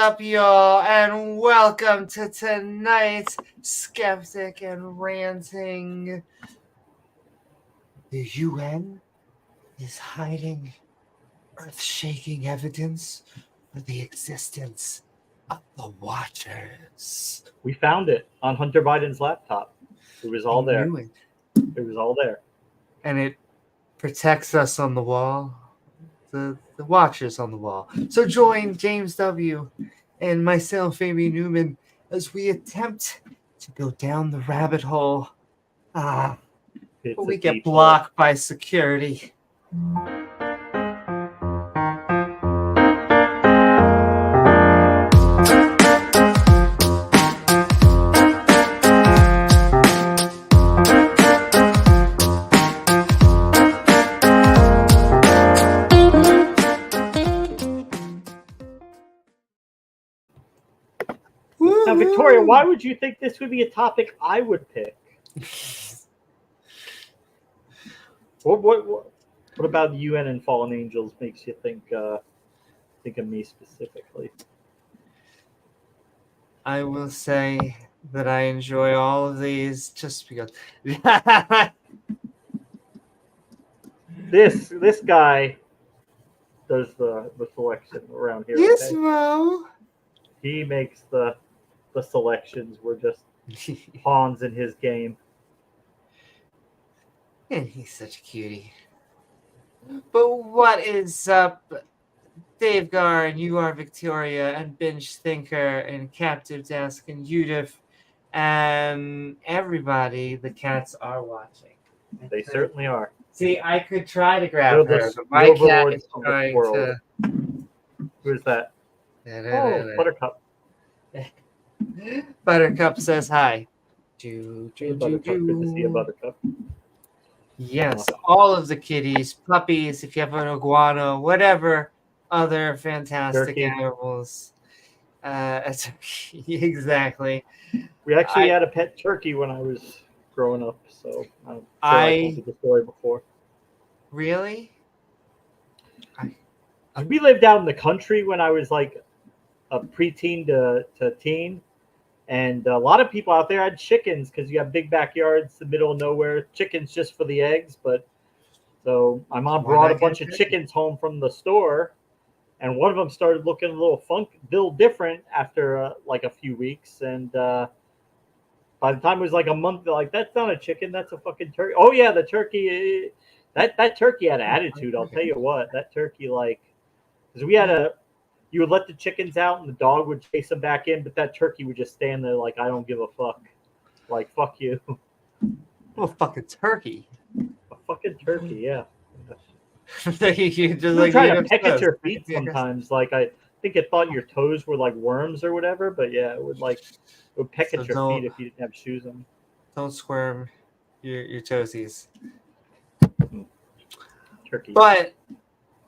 up, y'all, and welcome to tonight's Skeptic and Ranting. The UN is hiding earth-shaking evidence for the existence of the Watchers. We found it on Hunter Biden's laptop. It was all there. It was all there. And it protects us on the wall. The Watchers on the wall. So join James W. and myself, Amy Newman, as we attempt to go down the rabbit hole. But we get blocked by security. Now, Victoria, why would you think this would be a topic I would pick? What about the UN and fallen angels makes you think of me specifically? I will say that I enjoy all of these just because. This guy does the selection around here. Yes, okay? Mo. He makes the selections. We're just pawns in his game. And he's such a cutie. But what is up, davegar, and you are Victoria, and Binge Thinker, and Captive Desk, and Udif, and everybody the cats are watching. They certainly are. See, I could try to grab her, but my cat is trying to... Who is that? Oh, Buttercup. Buttercup says hi. Buttercup, good to see you, Buttercup. Yes, all of the kitties, puppies, if you have an iguana, whatever other fantastic animals. Exactly. We actually had a pet turkey when I was growing up, so I told the story before. Really? We lived out in the country when I was like a preteen to teen. And a lot of people out there had chickens because you have big backyards, the middle of nowhere. Chickens just for the eggs. But so my mom brought a bunch of chickens home from the store, and one of them started looking a little different after like a few weeks. And by the time it was like a month, they're like, that's not a chicken, that's a fucking turkey. Oh yeah, the turkey. That turkey had attitude. I'll tell you what, that turkey because you would let the chickens out and the dog would chase them back in, but that turkey would just stand there like, I don't give a fuck. Like, fuck you. Oh, fucking turkey. A fucking turkey, yeah. You just like try to peck at your feet sometimes. Like, I think it thought your toes were like worms or whatever, but yeah, it would peck at your feet if you didn't have shoes on. Don't squirm your toesies. Turkey. But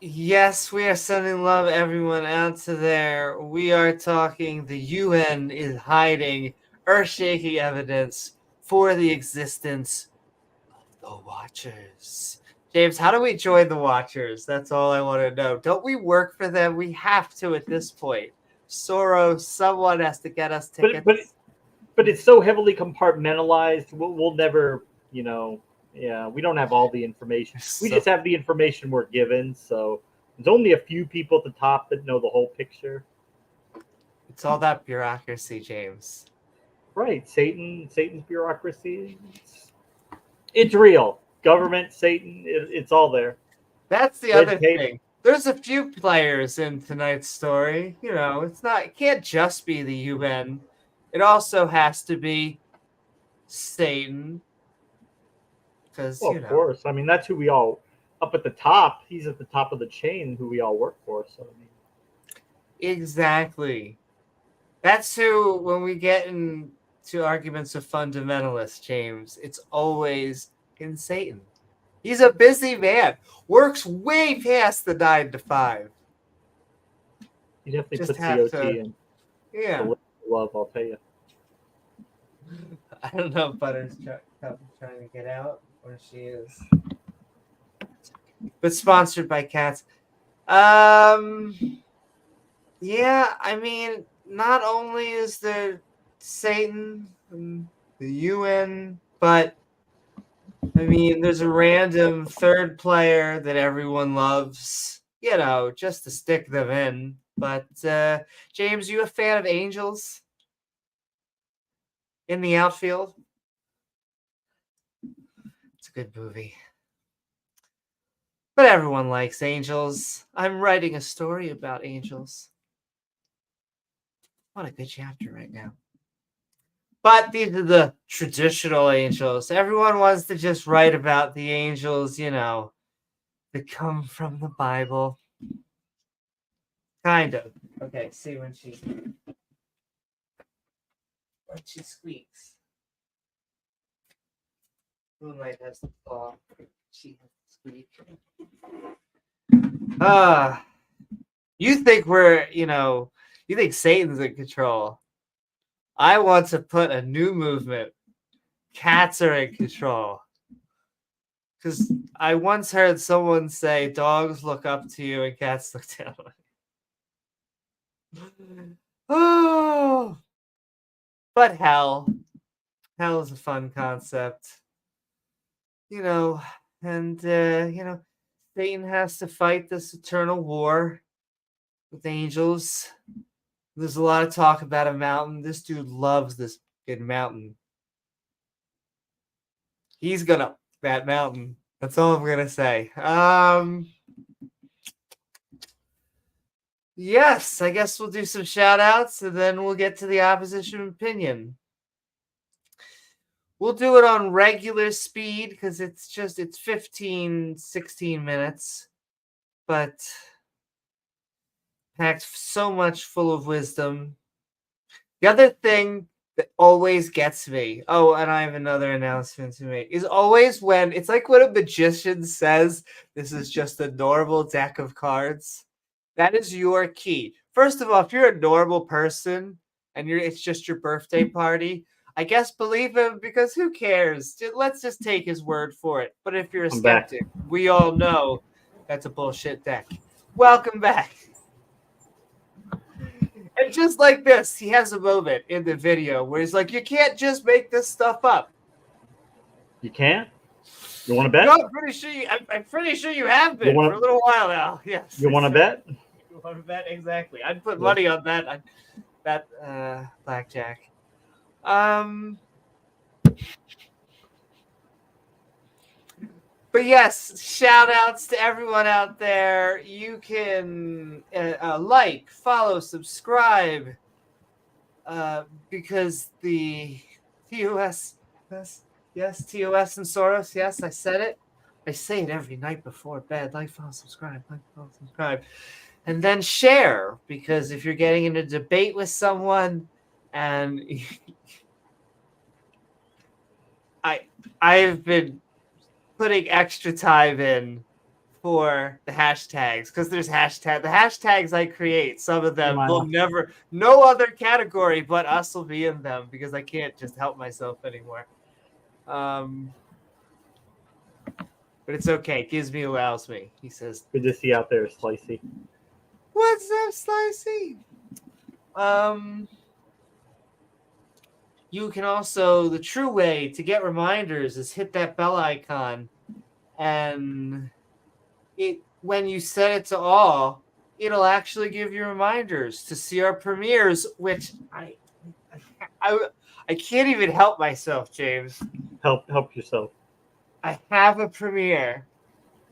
yes, we are sending love everyone out to there. We are talking the UN is hiding earth-shaking evidence for the existence of the Watchers. James, how do we join the Watchers? That's all I want to know. Don't we work for them? We have to at this point. Soros, someone has to get us tickets. But it's so heavily compartmentalized. We'll never, we don't have all the information. We just have the information we're given. So there's only a few people at the top that know the whole picture. It's all that bureaucracy, James. Right. Satan's bureaucracy. It's real. Government, Satan, it's all there. That's the other thing. There's a few players in tonight's story. It can't just be the UN. It also has to be Satan. Because, of course. I mean, that's who we all, up at the top, he's at the top of the chain, who we all work for. So, Exactly. That's who, when we get into arguments of fundamentalists, James, it's always in Satan. He's a busy man. Works way past the 9 to 5. You definitely put COT in. Yeah. Love, I'll tell you. I don't know if Butter's trying to get out, or she is. But sponsored by cats. The Yeah, I mean, not only is there Satan and the UN, but I mean, there's a random third player that everyone loves, just to stick them in. But James, you a fan of Angels in the outfield? It's a good movie. But everyone likes Angels. I'm writing a story about Angels. What a good chapter right now. But these are the traditional angels. Everyone wants to just write about the angels, that come from the Bible. Kind of. Okay, see when she squeaks. Moonlight has the claw. She has to squeak. You think you think Satan's in control. I want to put a new movement. Cats are in control. Because I once heard someone say, dogs look up to you and cats look down on you. Oh, but hell is a fun concept. And, Satan has to fight this eternal war with angels. There's a lot of talk about a mountain. This dude loves this good mountain. He's gonna that mountain. That's all I'm gonna say. Yes, I guess we'll do some shout outs and then we'll get to the opposition opinion. We'll do it on regular speed because it's 15, 16 minutes, but packed so much full of wisdom. The other thing that always gets me, and I have another announcement to make, is always when it's like when a magician says this is just a normal deck of cards. That is your key. First of all, if you're a normal person and it's just your birthday party, I guess believe him because who cares? Let's just take his word for it. But if you're a skeptic, we all know that's a bullshit deck. Welcome back. And just like this, he has a moment in the video where he's like, you can't just make this stuff up. You can't? You want to bet? No, I'm pretty sure you have been for a little while now. Yes. You want to bet? You want to bet? Exactly. I'd put money on that. Blackjack. But yes, shout outs to everyone out there. You can like, follow, subscribe, because the TOS, yes, TOS and Soros, yes, I said it. I say it every night before bed. Like, follow, subscribe, and then share, because if you're getting in a debate with someone and I've been putting extra time in for the hashtags because there's the hashtags I create. Some of them will never, no other category but us will be in them because I can't just help myself anymore. But it's okay. Gizmy allows me. He says, good to see you out there, Slicey. What's up, Slicey? You can also, the true way to get reminders is hit that bell icon, and when you set it to all, it'll actually give you reminders to see our premieres, which I can't even help myself, James. Help yourself. I have a premiere.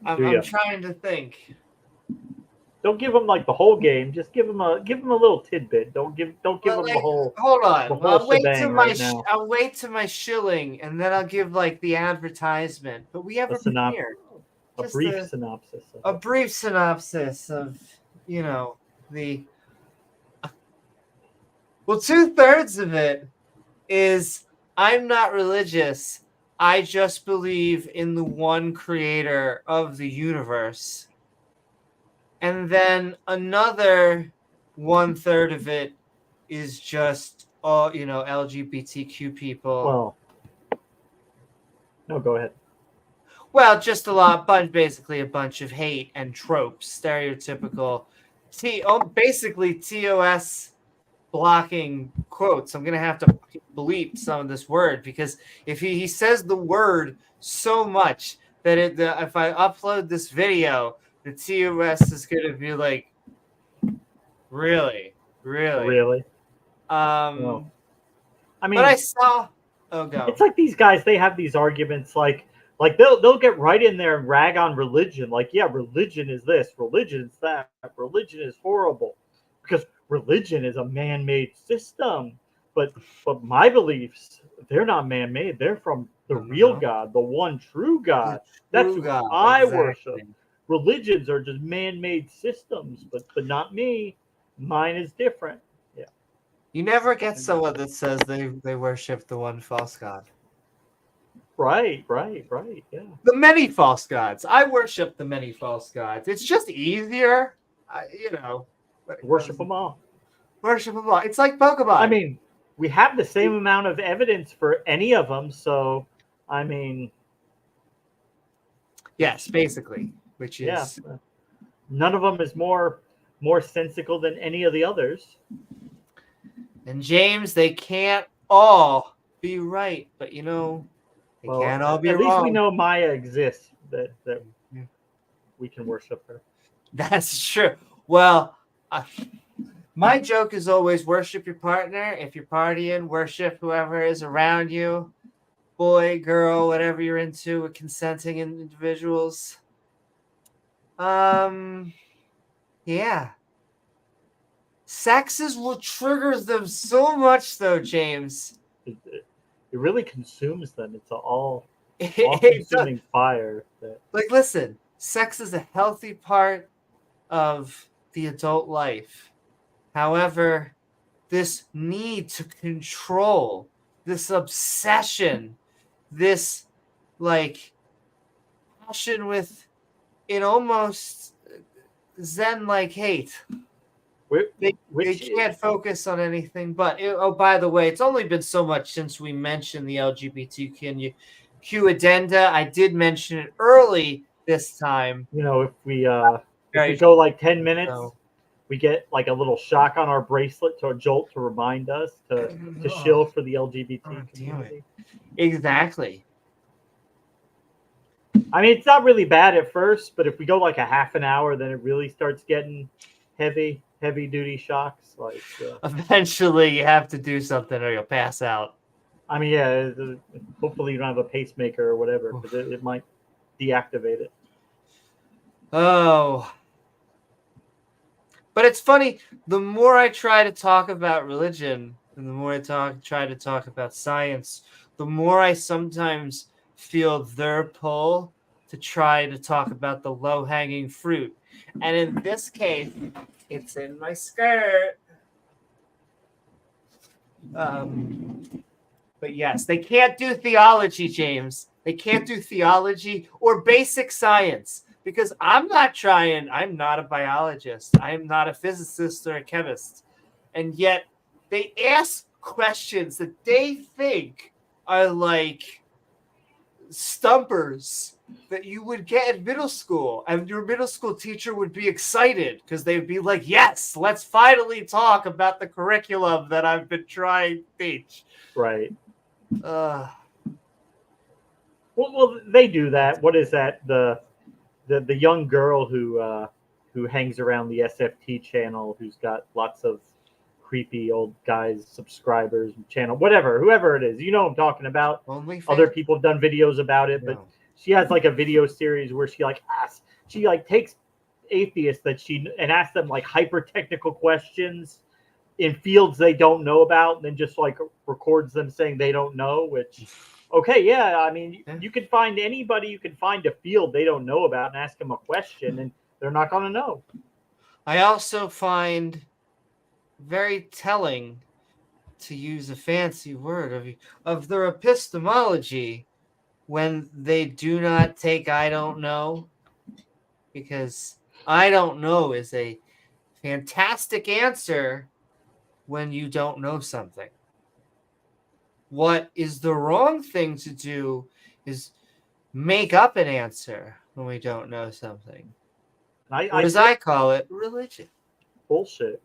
I'm trying to think. Don't give them like the whole game. Just give them a little tidbit. Don't give them the whole. Hold on. I'll wait to my shilling, and then I'll give like the advertisement. But we have a premiere. A brief synopsis. A brief synopsis of the. Well, 2/3 of it is I'm not religious. I just believe in the one creator of the universe. And then another 1/3 of it is just all, LGBTQ people. Well, no, go ahead. Well, just basically a bunch of hate and tropes, stereotypical basically TOS blocking quotes. I'm gonna have to bleep some of this word because if he says the word so much that if I upload this video, the TOS is gonna be like, really. Really? Well, I mean, but I saw. Oh, go. It's like these guys. They have these arguments. Like they'll get right in there and rag on religion. Like, yeah, religion is this, religion is that, religion is horrible because religion is a man-made system. But my beliefs, they're not man-made. They're from the real God, the one true God. That's who God, I exactly. worship. Religions are just man-made systems, but not me. Mine is different. Yeah. You never get someone that says they worship the one false God. Right. Yeah. The many false gods. I worship the many false gods. It's just easier, Worship them all. Worship them all. It's like Pokemon. I mean, we have the same amount of evidence for any of them, so I mean, yes, basically, which is none of them is more sensical than any of the others. And James, they can't all be right, but they can't all be wrong. At least we know Maya exists. That we can worship her. That's true. Well, my joke is always worship your partner. If you're partying, worship whoever is around you, boy, girl, whatever you're into, with consenting individuals. Yeah. Sex is what triggers them so much, though, James. It really consumes them. It's all-consuming fire. Like, listen, sex is a healthy part of the adult life. However, this need to control, this obsession, this, passion with an almost Zen-like hate. They can't focus on anything but. By the way, it's only been so much since we mentioned the LGBTQ addenda. I did mention it early this time. If we go like 10 minutes, we get like a little shock on our bracelet to a jolt to remind us to shill for the LGBT community. Exactly. I mean, it's not really bad at first, but if we go like a half an hour, then it really starts getting heavy duty shocks. Like eventually you have to do something or you'll pass out. I mean, yeah, hopefully you don't have a pacemaker or whatever, because it might deactivate it. Oh, but it's funny, the more I try to talk about religion and the more I try to talk about science, the more I sometimes feel their pull to try to talk about the low-hanging fruit. And in this case, it's in my skirt. But yes, they can't do theology, James. They can't do theology or basic science because I'm not a biologist. I am not a physicist or a chemist. And yet they ask questions that they think are like stumpers that you would get in middle school, and your middle school teacher would be excited because they'd be like, yes, let's finally talk about the curriculum that I've been trying to teach. Right. Well, they do that. What is that? The young girl who hangs around the SFT channel, who's got lots of creepy old guys, subscribers, channel, whoever it is. You know what I'm talking about. Other people have done videos about it, but she has like a video series where she takes atheists and asks them like hyper technical questions in fields they don't know about, and then just like records them saying they don't know, which I mean, you can find anybody, you can find a field they don't know about and ask them a question and they're not going to know. I also find very telling, to use a fancy word, of their epistemology when they do not take I don't know, because I don't know is a fantastic answer when you don't know something. What is the wrong thing to do is make up an answer when we don't know something. Or as I call it, religion. bullshit.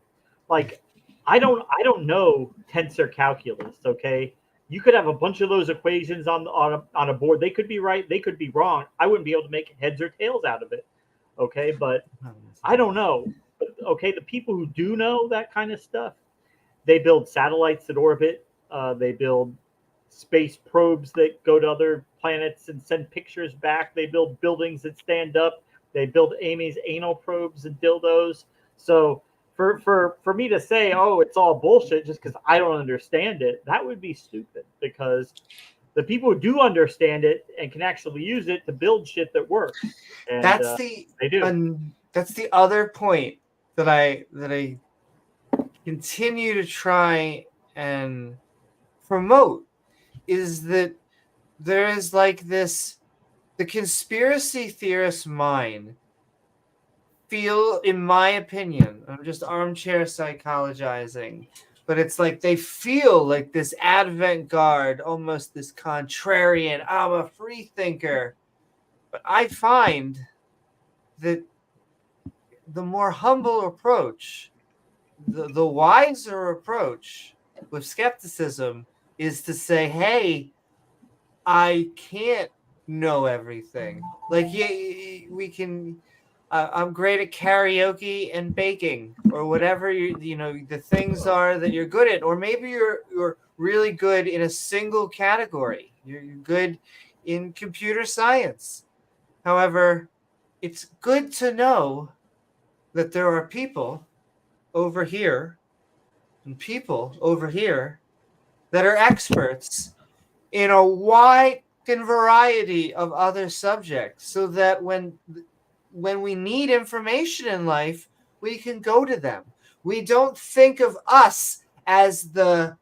Like, I don't know tensor calculus. Okay, you could have a bunch of those equations on a board. They could be right. They could be wrong. I wouldn't be able to make heads or tails out of it. Okay, but I don't know. But, okay, the people who do know that kind of stuff, they build satellites that orbit. They build space probes that go to other planets and send pictures back. They build buildings that stand up. They build Amy's anal probes and dildos. So for me to say, oh, it's all bullshit just because I don't understand it, that would be stupid, because the people who do understand it and can actually use it to build shit that works. And they do. That's the other point that I continue to try and promote, is that there is like this, the conspiracy theorist mind feel, in my opinion, I'm just armchair psychologizing, but it's like they feel like this avant-garde, almost this contrarian, I'm a free thinker. But I find that the more humble approach, the wiser approach with skepticism is to say, hey, I can't know everything. Like, yeah, we can. I'm great at karaoke and baking, or whatever the things are that you're good at, or maybe you're really good in a single category. You're good in computer science. However, it's good to know that there are people over here and people over here that are experts in a wide variety of other subjects, so that when we need information in life, we can go to them. We don't think of us as the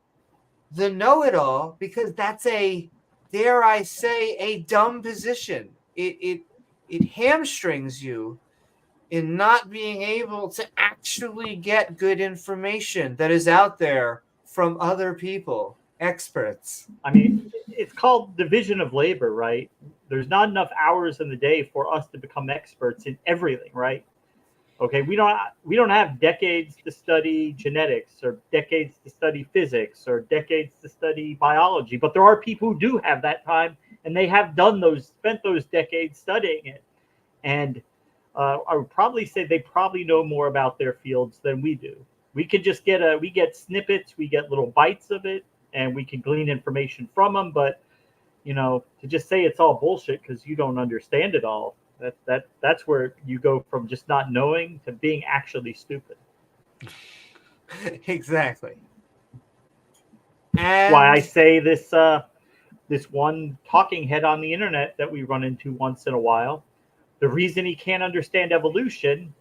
know-it-all, because that's a, dare I say, a dumb position. It hamstrings you in not being able to actually get good information that is out there from other people, experts. I mean, it's called division of labor, right? There's not enough hours in the day for us to become experts in everything, right? Okay, we don't have decades to study genetics, or decades to study physics, or decades to study biology, but there are people who do have that time, and they have spent those decades studying it. And I would probably say they probably know more about their fields than we do. We could just we get snippets, we get little bites of it, and we can glean information from them. But to just say it's all bullshit because you don't understand it all, that's where you go from just not knowing to being actually stupid. Exactly. And why I say this one talking head on the internet that we run into once in a while, the reason he can't understand evolution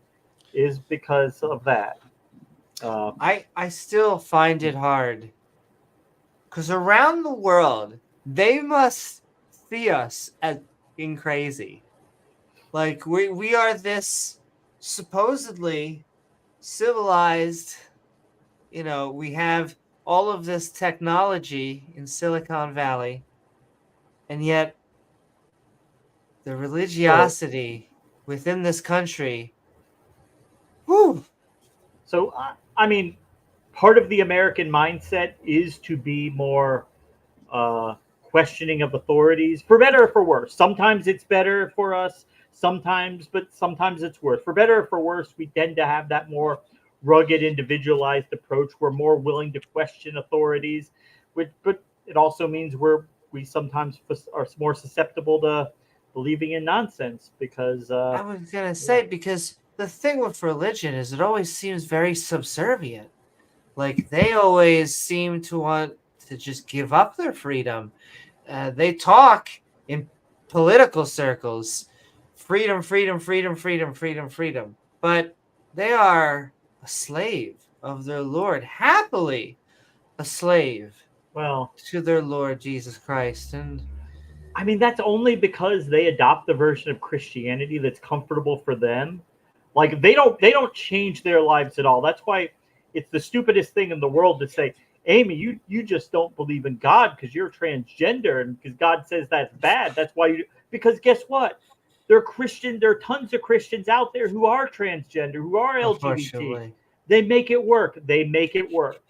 is because of that. I still find it hard, because around the world, they must see us as being crazy. Like, we are this supposedly civilized, we have all of this technology in Silicon Valley, and yet the religiosity within this country, whew. So, I mean, part of the American mindset is to be more questioning of authorities, for better or for worse. Sometimes it's better for us, but sometimes it's worse. For better or for worse, we tend to have that more rugged, individualized approach. We're more willing to question authorities, but it also means we sometimes are more susceptible to believing in nonsense, because I was going to say, because the thing with religion is it always seems very subservient. Like, they always seem to want to just give up their freedom. They talk in political circles, freedom, freedom, freedom, freedom, freedom, freedom. But they are a slave of their Lord, happily a slave to their Lord Jesus Christ. And I mean, that's only because they adopt the version of Christianity that's comfortable for them. Like, they don't change their lives at all. That's why it's the stupidest thing in the world to say, Amy, you just don't believe in God because you're transgender, and because God says that's bad. That's why because guess what? There are tons of Christians out there who are transgender, who are LGBT. They make it work. They make it work.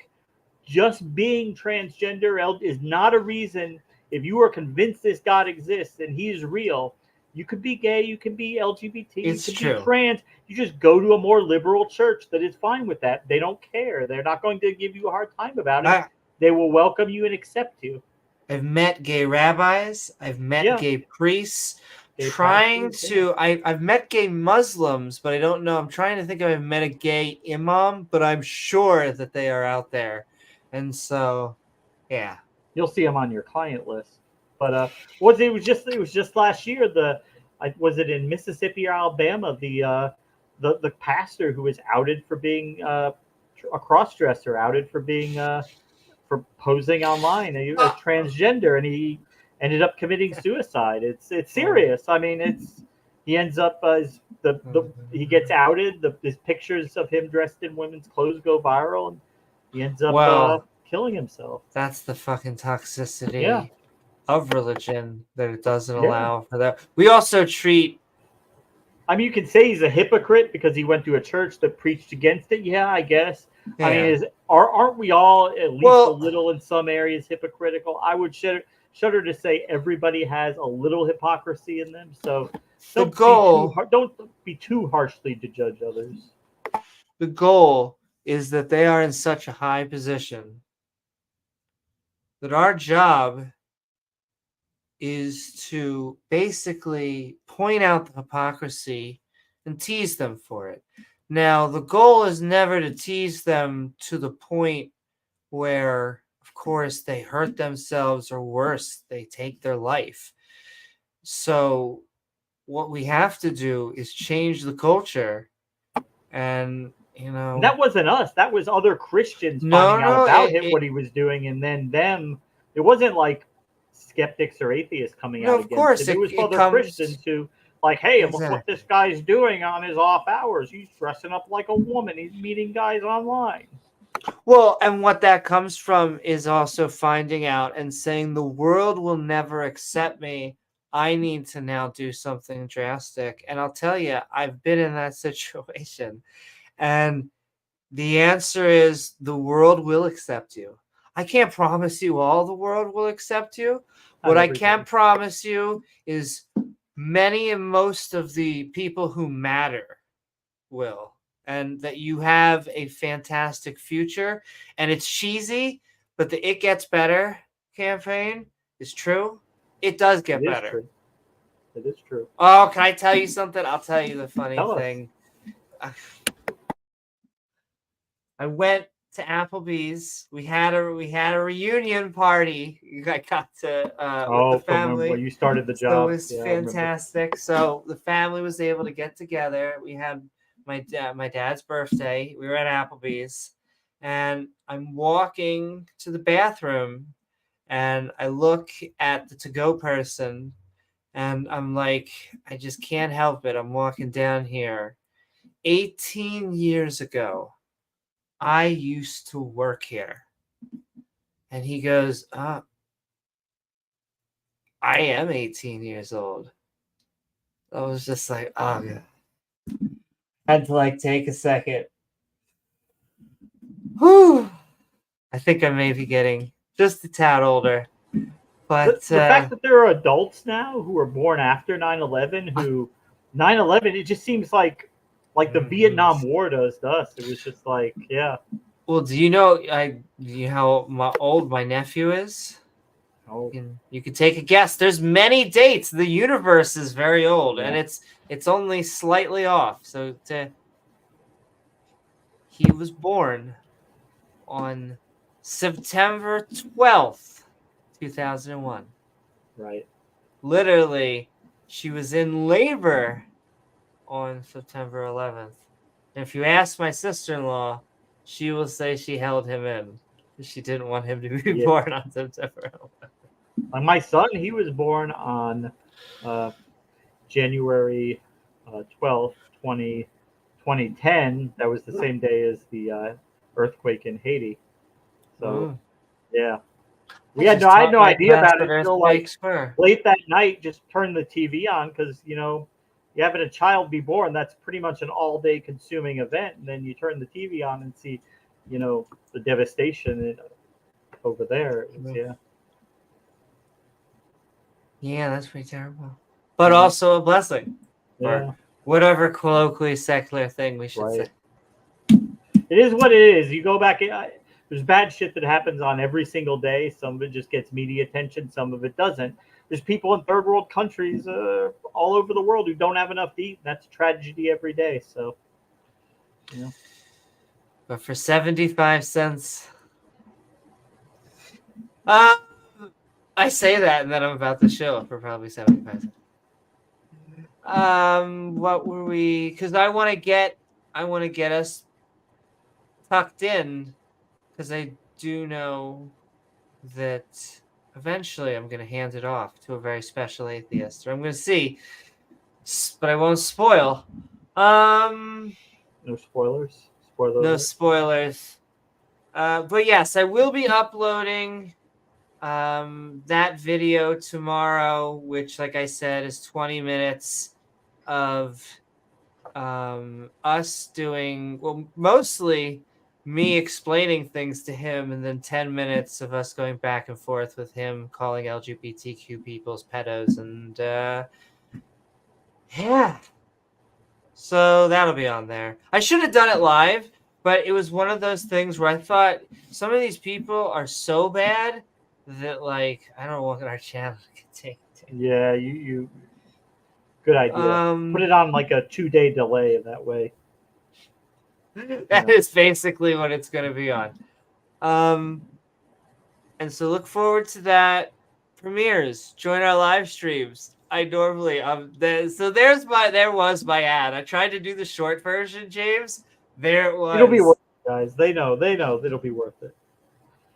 Just being transgender is not a reason. If you are convinced this God exists and he's real, you could be gay, you can be LGBT, you It's can be true. trans. You just go to a more liberal church that is fine with that. They don't care. They're not going to give you a hard time about it. They will welcome you and accept you. I've met gay rabbis. I've met gay priests. Gay Trying pastors, to, I've met gay Muslims, but I don't know. I'm trying to think if I've met a gay imam, but I'm sure that they are out there. And so, yeah. You'll see them on your client list. But it was just last year. Was it in Mississippi or Alabama? The pastor who was outed for being a cross-dresser, outed for being for posing online as transgender, and he ended up committing suicide. It's serious. I mean, he ends up he gets outed. His pictures of him dressed in women's clothes go viral, and he ends up killing himself. That's the fucking toxicity of religion, that it doesn't allow for that. We also treat. I mean, you can say he's a hypocrite because he went to a church that preached against it. Yeah, I guess. Yeah. I mean, aren't we all at least a little in some areas hypocritical? I would shudder to say everybody has a little hypocrisy in them. So don't be too harshly to judge others. The goal is that they are in such a high position that our job is to basically point out the hypocrisy and tease them for it. Now, the goal is never to tease them to the point where, of course, they hurt themselves, or worse, they take their life. So what we have to do is change the culture. And, and that wasn't us. That was other Christians finding out about what he was doing, and then them. It wasn't like skeptics or atheists coming out against it. It was other Christians who, like, hey, look what this guy's doing on his off hours. He's dressing up like a woman. He's meeting guys online. Well, and what that comes from is also finding out and saying the world will never accept me. I need to now do something drastic. And I'll tell you, I've been in that situation. And the answer is the world will accept you. I can't promise you all the world will accept you. What I can promise you is many and most of the people who matter will. And that you have a fantastic future. And it's cheesy, but the It Gets Better campaign is true. It does get better. True. It is true. Oh, can I tell you something? I'll tell you the funny thing. I went to Applebee's. We had a reunion party. I got to with the family. When you started the job, so it was fantastic. So the family was able to get together. We had my dad's birthday. We were at Applebee's, and I'm walking to the bathroom, and I look at the to-go person, and I'm like, I just can't help it. I'm walking down here. 18 years ago, I used to work here. And he goes, I am 18 years old. I was just like, oh, God. Had to take a second. Whew. I think I may be getting just a tad older. But the fact that there are adults now who were born after 9/11, 9/11, it just seems like the Vietnam War does to us. It was just like, yeah. Well, do you know how old my nephew is? Oh. You can take a guess. There's many dates. The universe is very old, and it's only slightly off. So he was born on September 12th, 2001. Right. Literally, she was in labor on September 11th. And if you ask my sister-in-law, she will say she held him in. She didn't want him to be born on September 11th. My son, he was born on January 12th, 2010. That was the same day as the earthquake in Haiti. So, yeah. I had no idea about it until late that night. Just turned the TV on because, you having a child be born, that's pretty much an all-day consuming event. And then you turn the TV on and see, the devastation over there. Yeah. Yeah, that's pretty terrible. But also a blessing. Yeah. Or whatever colloquially secular thing we should say. It is what it is. You go back, there's bad shit that happens on every single day. Some of it just gets media attention. Some of it doesn't. There's people in third world countries all over the world who don't have enough to eat. That's a tragedy every day. So, But for 75 cents, I say that, and then I'm about to show for probably 75 cents. What were we? Because I want to get us tucked in, because I do know that eventually I'm going to hand it off to a very special atheist, or I'm going to see, but I won't spoil. No spoilers. No spoilers. But yes, I will be uploading that video tomorrow, which, like I said, is 20 minutes of us doing, well, mostly me explaining things to him, and then 10 minutes of us going back and forth with him calling LGBTQ people's pedos, and yeah. So that'll be on there. I should have done it live, but it was one of those things where I thought some of these people are so bad that, like, I don't want our channel to continue. Yeah, you good idea. Put it on like a 2-day delay that way. That is basically what it's going to be on. And so look forward to that. Premieres, join our live streams. I normally there was my ad. I tried to do the short version, James. There it was. It'll be worth it, guys. They know it'll be worth it.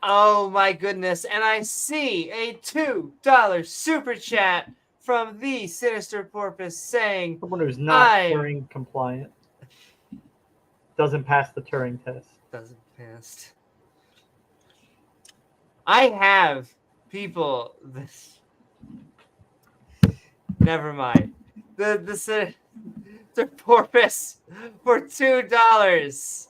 Oh my goodness. And I see a $2 super chat from the Sinister Porpoise saying, someone who's not Turing compliant. Doesn't pass the Turing test. Doesn't pass. I have people this. Never mind. The Porpoise for $2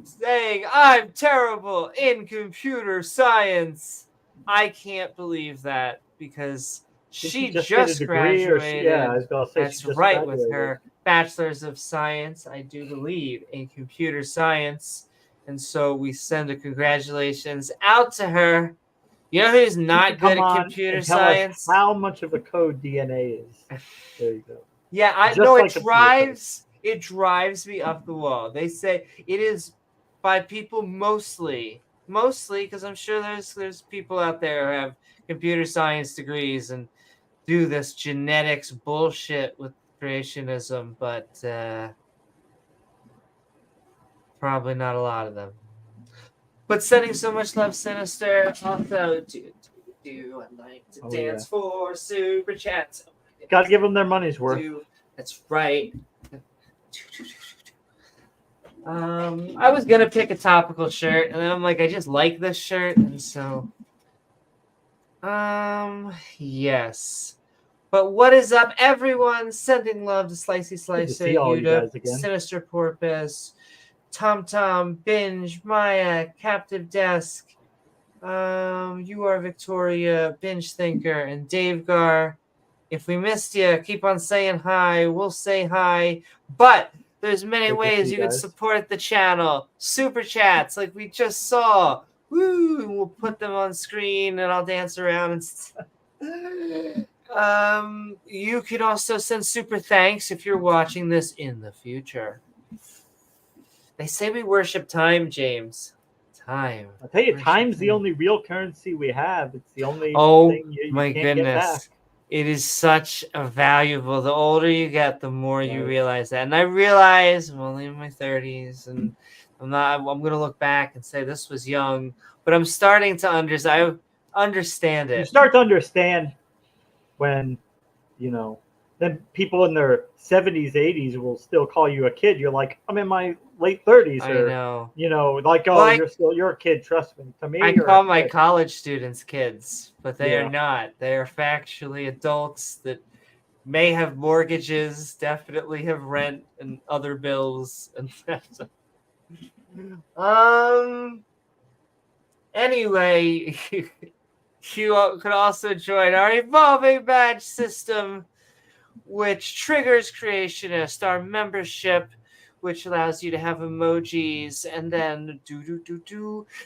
saying, I'm terrible in computer science. I can't believe that, because she just graduated. Yeah, I was gonna say, that's right, with her Bachelor's of Science, I do believe, in computer science. And so we send a congratulations out to her. You know who's not good at computer science? How much of a code DNA is? There you go. Yeah, I know, it drives me up the wall. They say it is by people mostly because I'm sure there's people out there who have computer science degrees and do this genetics bullshit with creationism, but probably not a lot of them. But sending so much love, Sinister. Also, I'd like to dance for super chats. Gotta give them their money's worth. That's right. I was gonna pick a topical shirt, and then I'm like, I just like this shirt, and so yes. But what is up, everyone? Sending love to Slicey Slicer, Yuda, Sinister Porpoise, Tom Tom, Binge, Maya, Captive Desk, You Are Victoria, Binge Thinker, and davegar. If we missed you, keep on saying hi. We'll say hi. But there's many ways you can support the channel. Super chats, like we just saw. Woo! We'll put them on screen, and I'll dance around and stuff. You can also send super thanks if you're watching this in the future. They say we worship time, James. Time. I'll tell you, time's the only real currency we have. It's the only thing you my can't get back. It is such a valuable. The older you get, the more you realize that. And I realize I'm only in my 30s, and I'm going to look back and say this was young, but I'm starting to understand. I understand it. You start to understand when, then people in their 70s, 80s will still call you a kid. You're like, I'm in my late 30s. I know. You're a kid. Trust me. To me, I call my college students kids, but they are not. They are factually adults that may have mortgages, definitely have rent and other bills. And anyway, you could also join our evolving badge system, which triggers creationist, our membership, which allows you to have emojis, and then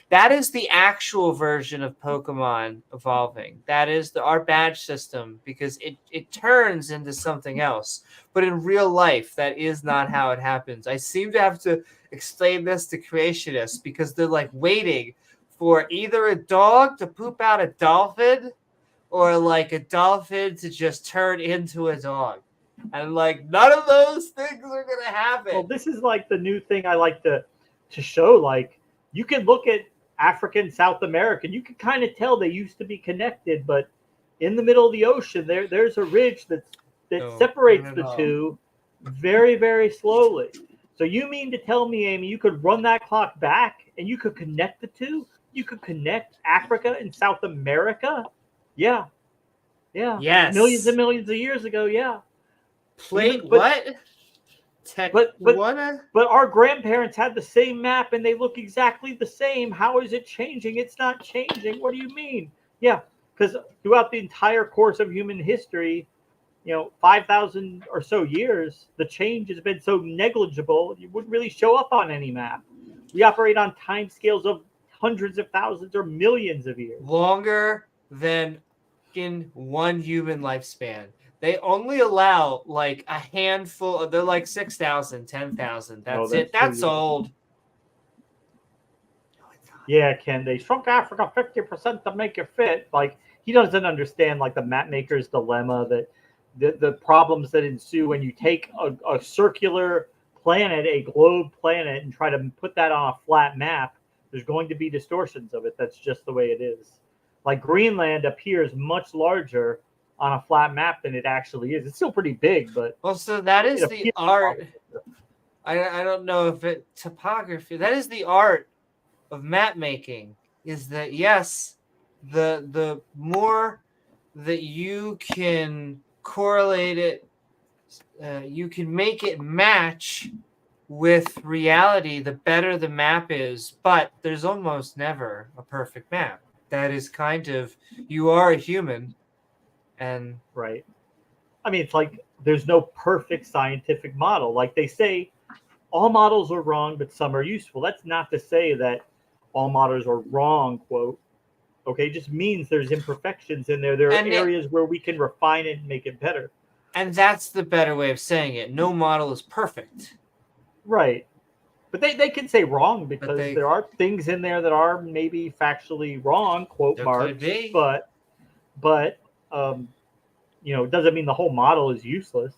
that is the actual version of Pokemon evolving. That is our badge system, because it turns into something else. But in real life, that is not how it happens. I seem to have to explain this to creationists because they're like waiting for either a dog to poop out a dolphin or like a dolphin to just turn into a dog. And like none of those things are gonna happen. Well, this is like the new thing I like to show. Like, you can look at Africa and South America, and you can kind of tell they used to be connected, but in the middle of the ocean, there's a ridge that separates the two very, very slowly. So you mean to tell me, Amy, you could run that clock back and you could connect the two? You could connect Africa and South America? Yeah. Yeah. Yes. Millions and millions of years ago, yeah. What? But our grandparents had the same map and they look exactly the same. How is it changing? It's not changing. What do you mean? Yeah, because throughout the entire course of human history, 5,000 or so years, the change has been so negligible, it wouldn't really show up on any map. We operate on time scales of hundreds of thousands or millions of years. Longer than in one human lifespan. They only allow like a handful. They're like 6,000, 10,000. That's it. That's old. Yeah, Ken, they shrunk Africa 50% to make it fit. Like, he doesn't understand like the map maker's dilemma, that the problems that ensue when you take a circular planet, a globe planet, and try to put that on a flat map. There's going to be distortions of it. That's just the way it is. Like, Greenland appears much larger on a flat map than it actually is. It's still pretty big, but well, so that is the art. I don't know if it topography. That is the art of map making. Is that, yes, the more that you can correlate it, you can make it match with reality, the better the map is. But there's almost never a perfect map. That is kind of, you are a human. And right. I mean, it's like there's no perfect scientific model. Like they say, all models are wrong, but some are useful. That's not to say that all models are wrong, quote. Okay, it just means there's imperfections in there. There are areas where we can refine it and make it better. And that's the better way of saying it. No model is perfect. Right. But they can say wrong because there are things in there that are maybe factually wrong, quote marks. Could be. But it doesn't mean the whole model is useless.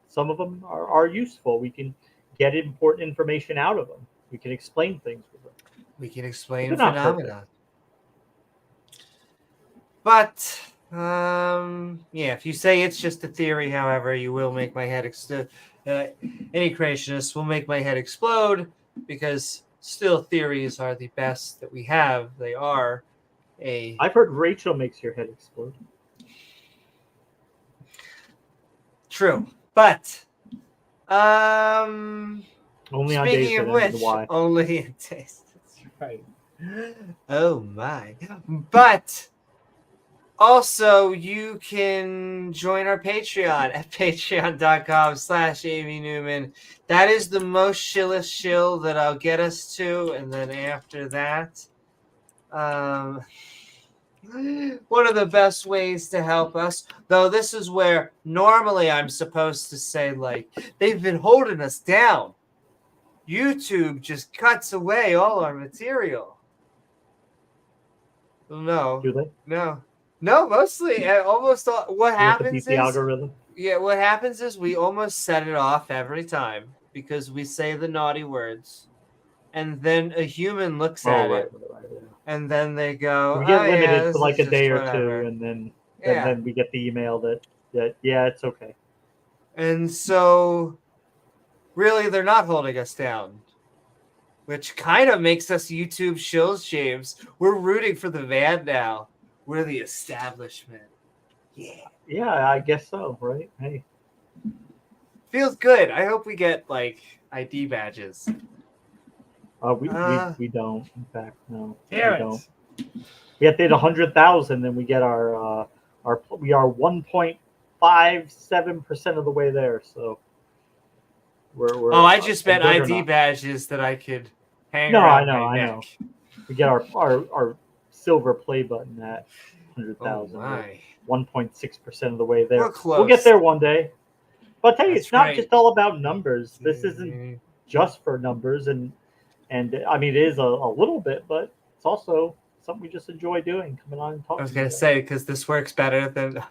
Some of them are useful. We can get important information out of them. We can explain things with them. We can explain phenomena. But if you say it's just a theory, however, you will make my head any creationist will make my head explode, because still theories are the best that we have. They are I've heard Rachel makes your head explode. True, but only on days speaking of which, only in taste. That's right. Oh my! But also, you can join our Patreon at patreon.com/Amy Newman. That is the most shillest shill that I'll get us to, and then after that, one of the best ways to help us, though this is where normally I'm supposed to say, like, they've been holding us down. YouTube just cuts away all our material. No. Do they? No, mostly, almost all. What happens is, algorithm? Yeah, what happens is we almost set it off every time because we say the naughty words, and then a human looks at it. And then they go, we get limited for like a day or two, and then we get the email that it's okay. And so, really, they're not holding us down, which kind of makes us YouTube shills, James. We're rooting for the van now. We're the establishment. Yeah, I guess so, right? Hey. Feels good. I hope we get like ID badges. We don't. In fact, no, we Damn don't. it. We have to hit 100,000, and we get we are 1.57% of the way there. So we're I just meant ID juggernaut. badges that I could hang No, around I my neck. know. We get our silver play button at 100,000. Oh my. 1.6% of the way there. We're close. We'll get there one day. But I'll tell you, That's it's not right. just all about numbers. This isn't just for numbers, and I mean it is a little bit, but it's also something we just enjoy doing, coming on and talking. I was gonna say, because this works better than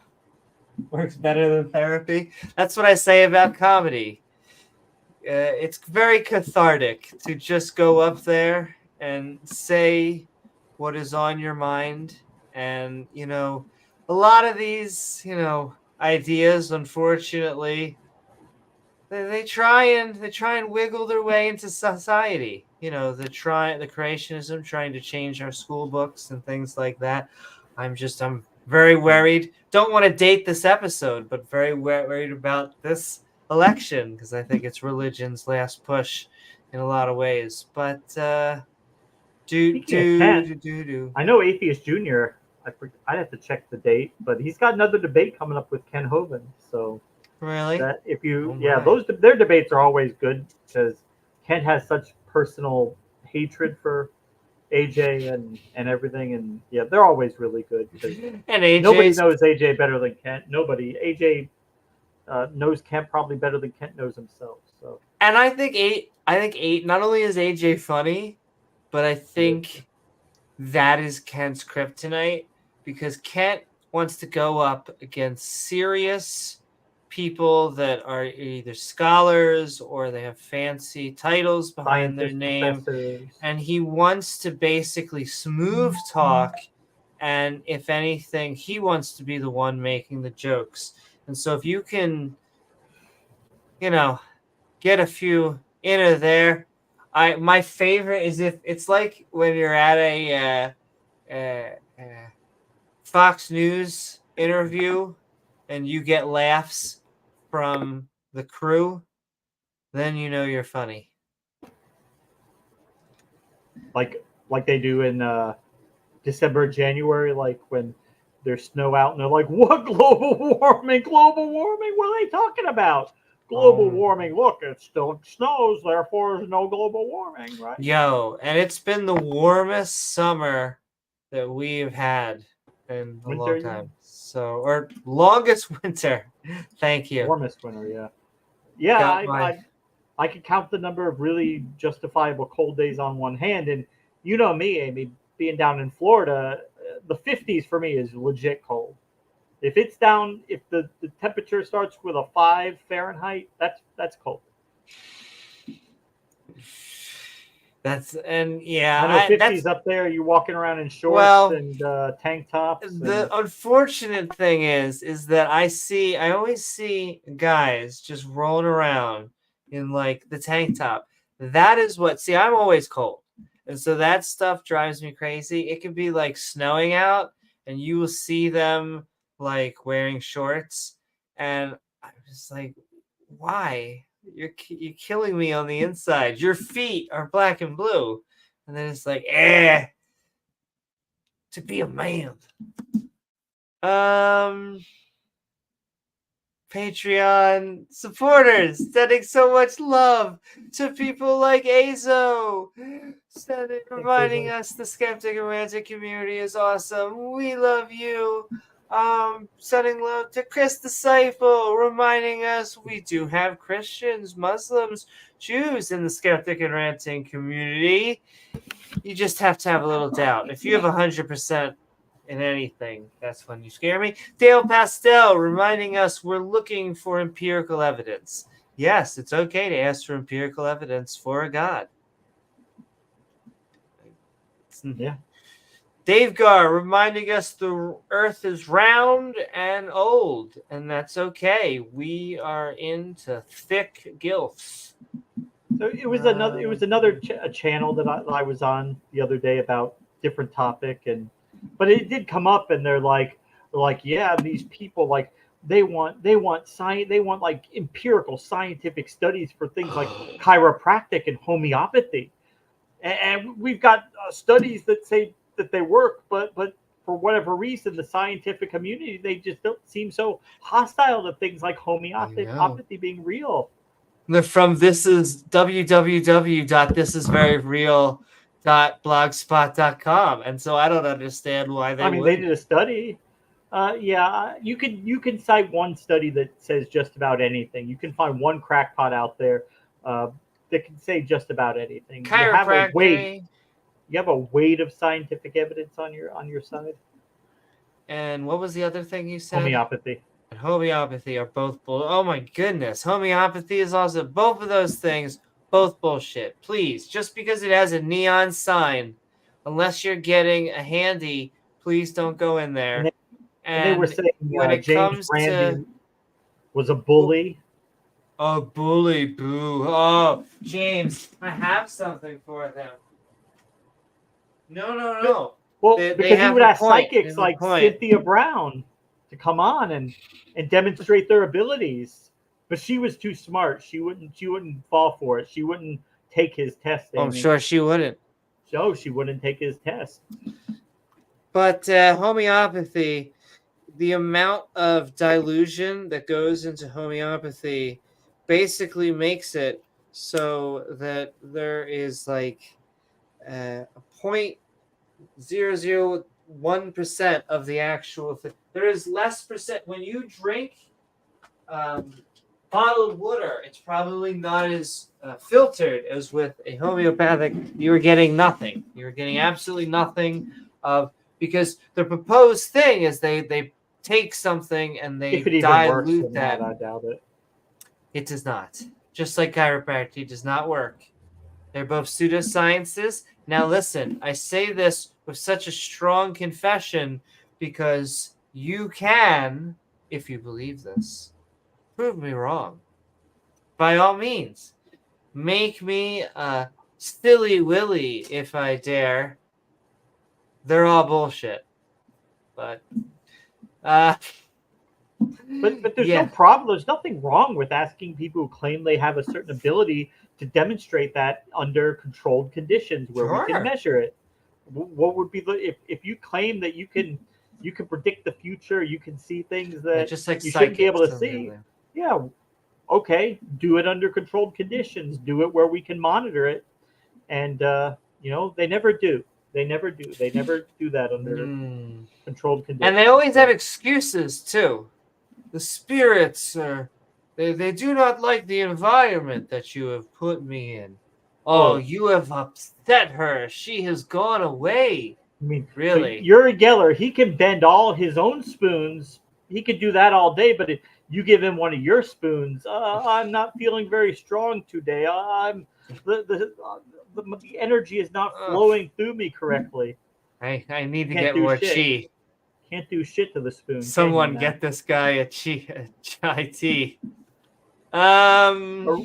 therapy. That's what I say about comedy. It's very cathartic to just go up there and say what is on your mind. And, a lot of these, ideas, unfortunately, they try and wiggle their way into society. The creationism trying to change our school books and things like that. I'm very worried. Don't want to date this episode, but very worried about this election because I think it's religion's last push in a lot of ways. But I know Atheist Junior. I'd have to check the date, but he's got another debate coming up with Ken Hoven. So really, that if you my. their debates are always good because Ken has such personal hatred for AJ and everything, and yeah, they're always really good because And AJ, nobody knows AJ better than Kent. Nobody. AJ knows Kent probably better than Kent knows himself. So, and I think eight. Not only is AJ funny, but I think that is Kent's kryptonite because Kent wants to go up against serious people that are either scholars or they have fancy titles behind their name, and he wants to basically smooth talk, and if anything he wants to be the one making the jokes. And so if you can get a few in there, my favorite is if it's like when you're at a Fox News interview and you get laughs from the crew, then you're funny. Like they do in December, January, like when there's snow out and they're like, "What global warming? Global warming? What are they talking about? Global warming? Look, it still snows, therefore there's no global warming, right?" Yo, and it's been the warmest summer that we've had in a long time. So, or longest winter. Thank you. Warmest winter, yeah. Yeah, I could count the number of really justifiable cold days on one hand, and you know me, Amy, being down in Florida, the 50s for me is legit cold. If it's down, if the temperature starts with a 5 Fahrenheit, that's cold. I know 50s up there. You're walking around in shorts and tank tops. The unfortunate thing is that I always see guys just rolling around in like the tank top. That is what. See, I'm always cold, and so that stuff drives me crazy. It could be like snowing out, and you will see them like wearing shorts, and I'm just like, why? You're killing me on the inside. Your feet are black and blue. And then it's like, to be a man. Patreon supporters sending so much love to people like Azo, reminding us the Skeptic Ranting community is awesome. We love you. Sending love to Chris Disciple, reminding us we do have Christians, Muslims, Jews in the Skeptic and Ranting community. You just have to have a little doubt. If you have 100% in anything, that's when you scare me. Dale Pastel reminding us we're looking for empirical evidence. Yes, it's okay to ask for empirical evidence for a god. Yeah. Davegar reminding us the earth is round and old, and that's okay. We are into thick gilfs. So it was another channel that I was on the other day about different topic, but it did come up, and they're like, like, yeah, these people, like, they want science, they want like empirical scientific studies for things like chiropractic and homeopathy, and we've got studies that say that they work, but for whatever reason, the scientific community, they just don't seem so hostile to things like homeopathy being real. They're from this is www.thisisveryreal.blogspot.com, and so I don't understand why they They wouldn't. did a study. You can cite one study that says just about anything. You can find one crackpot out there that can say just about anything. Chiropractic. You have a weight of scientific evidence on your side. And what was the other thing you said? Homeopathy. And homeopathy are both bull. Oh my goodness. Homeopathy is also both of those things, both bullshit. Please, just because it has a neon sign, unless you're getting a handy, please don't go in there. And they were saying when it James comes Randi to was a bully. Oh, bully, boo. Oh, James, I have something for them. No. Well, they because he would ask psychics like point. Cynthia Brown to come on and demonstrate their abilities, but she was too smart. She wouldn't fall for it. She wouldn't take his test. I'm sure she wouldn't. So she wouldn't take his test. But homeopathy, the amount of dilution that goes into homeopathy basically makes it so that there is like a 0.001% of the actual thing. There is less percent when you drink bottled water. It's probably not as filtered as with a homeopathic. You are getting nothing. You're getting absolutely nothing of because the proposed thing is they take something and they if it even dilute works that. I doubt it. It does not. Just like chiropractic, it does not work. They're both pseudosciences. Now listen, I say this with such a strong confession because you can, if you believe this, prove me wrong. By all means, make me a silly willy if I dare. They're all bullshit. But there's no problem. There's nothing wrong with asking people who claim they have a certain ability to demonstrate that under controlled conditions where we can measure it. What would be if you claim that you can predict the future, you can see things that just like you shouldn't be able to see? There. Yeah, okay, do it under controlled conditions. Do it where we can monitor it, and they never do. They never do. They never do that under controlled conditions. And they always have excuses too. The spirits are they do not like the environment that you have put me in. Oh, you have upset her. She has gone away. I mean, really? So Uri Geller, he can bend all his own spoons. He could do that all day, but if you give him one of your spoons, I'm not feeling very strong today. The energy is not flowing through me correctly. I need to get more chi. Can't do shit to the spoon. Someone get this guy a chai tea. A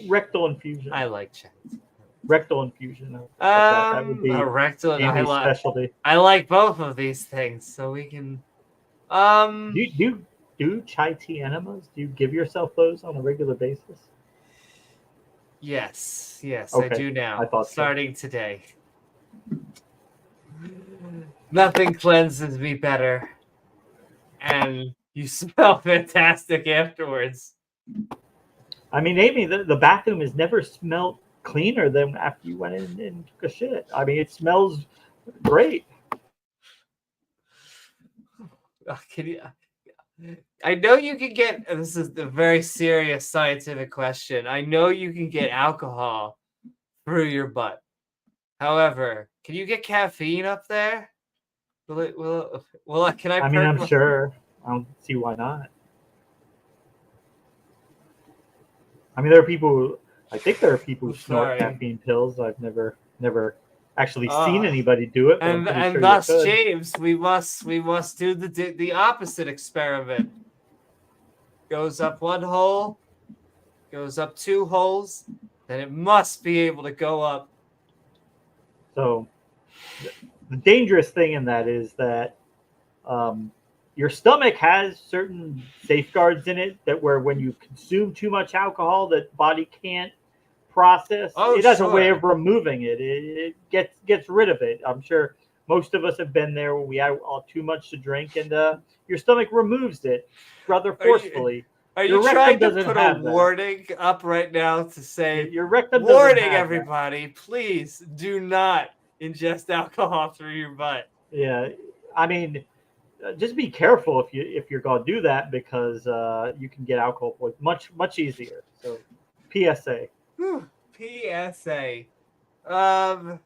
rectal infusion. I like chai. Rectal infusion. That would be a rectal specialty. I like both of these things, so we can. Do chai tea enemas? Do you give yourself those on a regular basis? Yes, okay. I do now. I thought starting today. Nothing cleanses me better, and you smell fantastic afterwards. I mean, Amy, the bathroom has never smelled cleaner than after you went in and took a shit. I mean, it smells great. I know you can get, this is a very serious scientific question. I know you can get alcohol through your butt. However, can you get caffeine up there? Can I? I mean, I'm sure. I don't see why not. I mean, I think there are people who snort caffeine pills. I've never actually seen anybody do it. And sure thus, James, we must do the opposite experiment. Goes up one hole, goes up two holes, then it must be able to go up. So the dangerous thing in that is that your stomach has certain safeguards in it that where when you consume too much alcohol, that body can't process. Oh, It has a way sure. of removing it. It gets rid of it. I'm sure most of us have been there when we had too much to drink, and your stomach removes it rather forcefully. Are you Your rectum trying to doesn't put a have that. warning up right now to say, Your rectum doesn't warning have everybody, please do not ingest alcohol through your butt. that. Yeah, I mean, just be careful if you're gonna do that because you can get alcohol poisoning much easier. So, PSA. Whew. PSA. Um,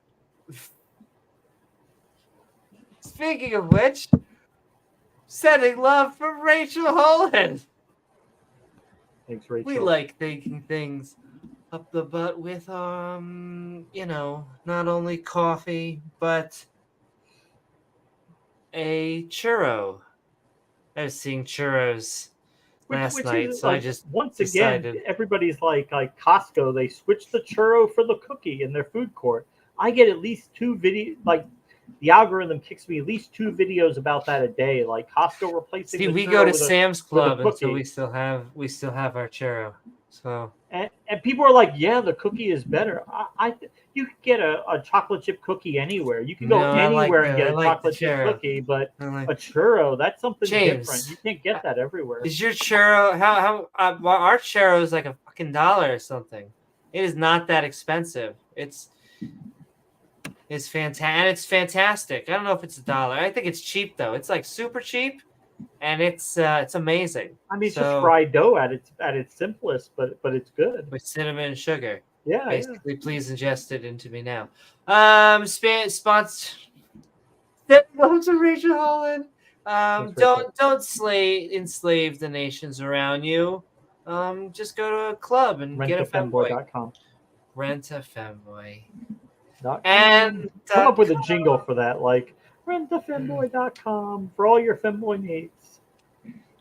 Speaking of which, sending love from Rachel Holen. Thanks, Rachel. We like thinking things up the butt with not only coffee but a churro. I was seeing churros last night, is so I like, just once decided. again, everybody's like Costco. They switched the churro for the cookie in their food court. I get at least 2 videos. Like the algorithm kicks me at least 2 videos about that a day. Like Costco replacing. See, the we churro go to with Sam's Club until cookie. we still have our churro. So And people are like, yeah, the cookie is better. You could get a chocolate chip cookie anywhere. You can go anywhere and get a chocolate chip cookie, but a churro, that's something different. You can't get that everywhere. Is your churro our churro is like $1 or something. It is not that expensive. It's fantastic. It's fantastic. I don't know if it's $1. I think it's cheap though. It's like super cheap, and it's amazing. I mean, it's just fried dough at its simplest, but it's good with cinnamon and sugar. Yeah, basically. Yeah. Please ingest it into me now. Spots. Welcome to Rachel Holen. Don't enslave the nations around you. Just go to a club and get a femboy. Rent a femboy. And come up with a jingle for that, like rentafemboy.com for all your femboy needs.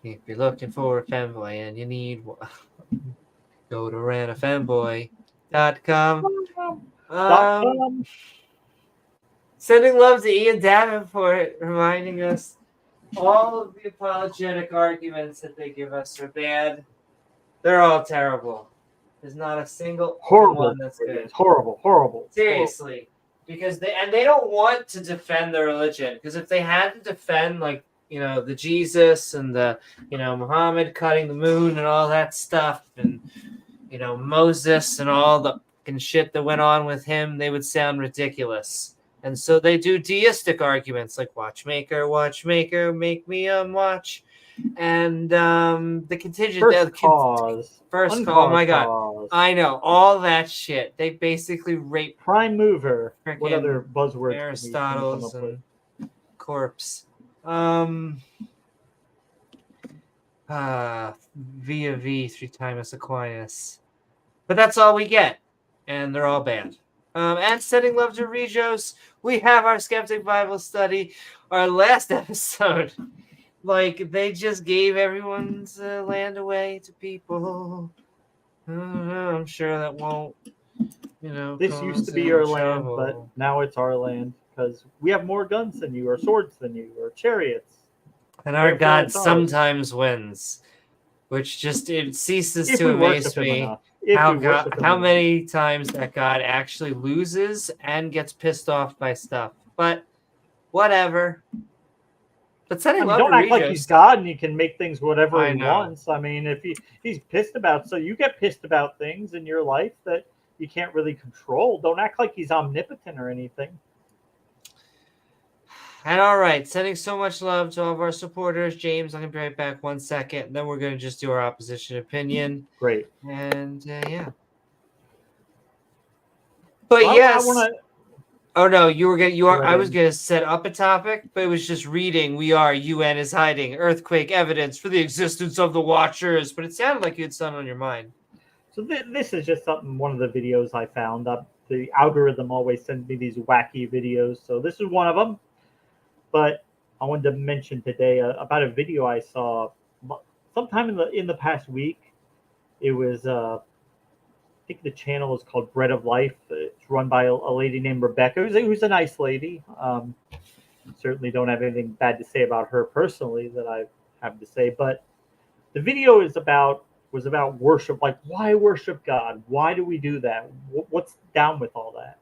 If you're looking for a femboy and you need one, go to rentafemboy.com. Sending love to Ian Davenport, reminding us all of the apologetic arguments that they give us are bad. They're all terrible. There's not a single one that's good. It's horrible. Seriously. Because they don't want to defend their religion. Because if they had to defend, like, the Jesus and the, Muhammad cutting the moon and all that stuff, and, Moses and all the fucking shit that went on with him, they would sound ridiculous. And so they do deistic arguments like watchmaker, make me watch. And the contingent first call. Oh my god, I know all that shit. They basically rape prime mover. What other buzzwords? Aristotle's and corpse. Via V 3 times Aquinas. But that's all we get, and they're all banned. And sending love to Regos, we have our Skeptic Bible study, our last episode. Like, they just gave everyone's land away to people. I'm sure that won't, This used to be your land, but now it's our land because we have more guns than you, or swords than you, or chariots. And our God sometimes wins, which just, it ceases to amaze me. How many times that God actually loses and gets pissed off by stuff. But whatever. But don't act like he's God and he can make things whatever he wants. I mean, if he's pissed about, so you get pissed about things in your life that you can't really control. Don't act like he's omnipotent or anything. And all right, sending so much love to all of our supporters. James, I'm going to be right back 1 second. Then we're going to just do our opposition opinion. Great. And, yeah. But yes. Oh, no, I was going to set up a topic, but it was just reading. We are, UN is hiding earthquake evidence for the existence of the Watchers. But it sounded like you had something on your mind. So this is just one of the videos I found. The algorithm always sends me these wacky videos. So this is one of them. But I wanted to mention today about a video I saw sometime in the past week. It was I think the channel is called Bread of Life. It's run by a lady named Rebecca, who's a nice lady. certainly don't have anything bad to say about her personally that I have to say. But the video was about worship. Like, why worship God? Why do we do that? What's down with all that?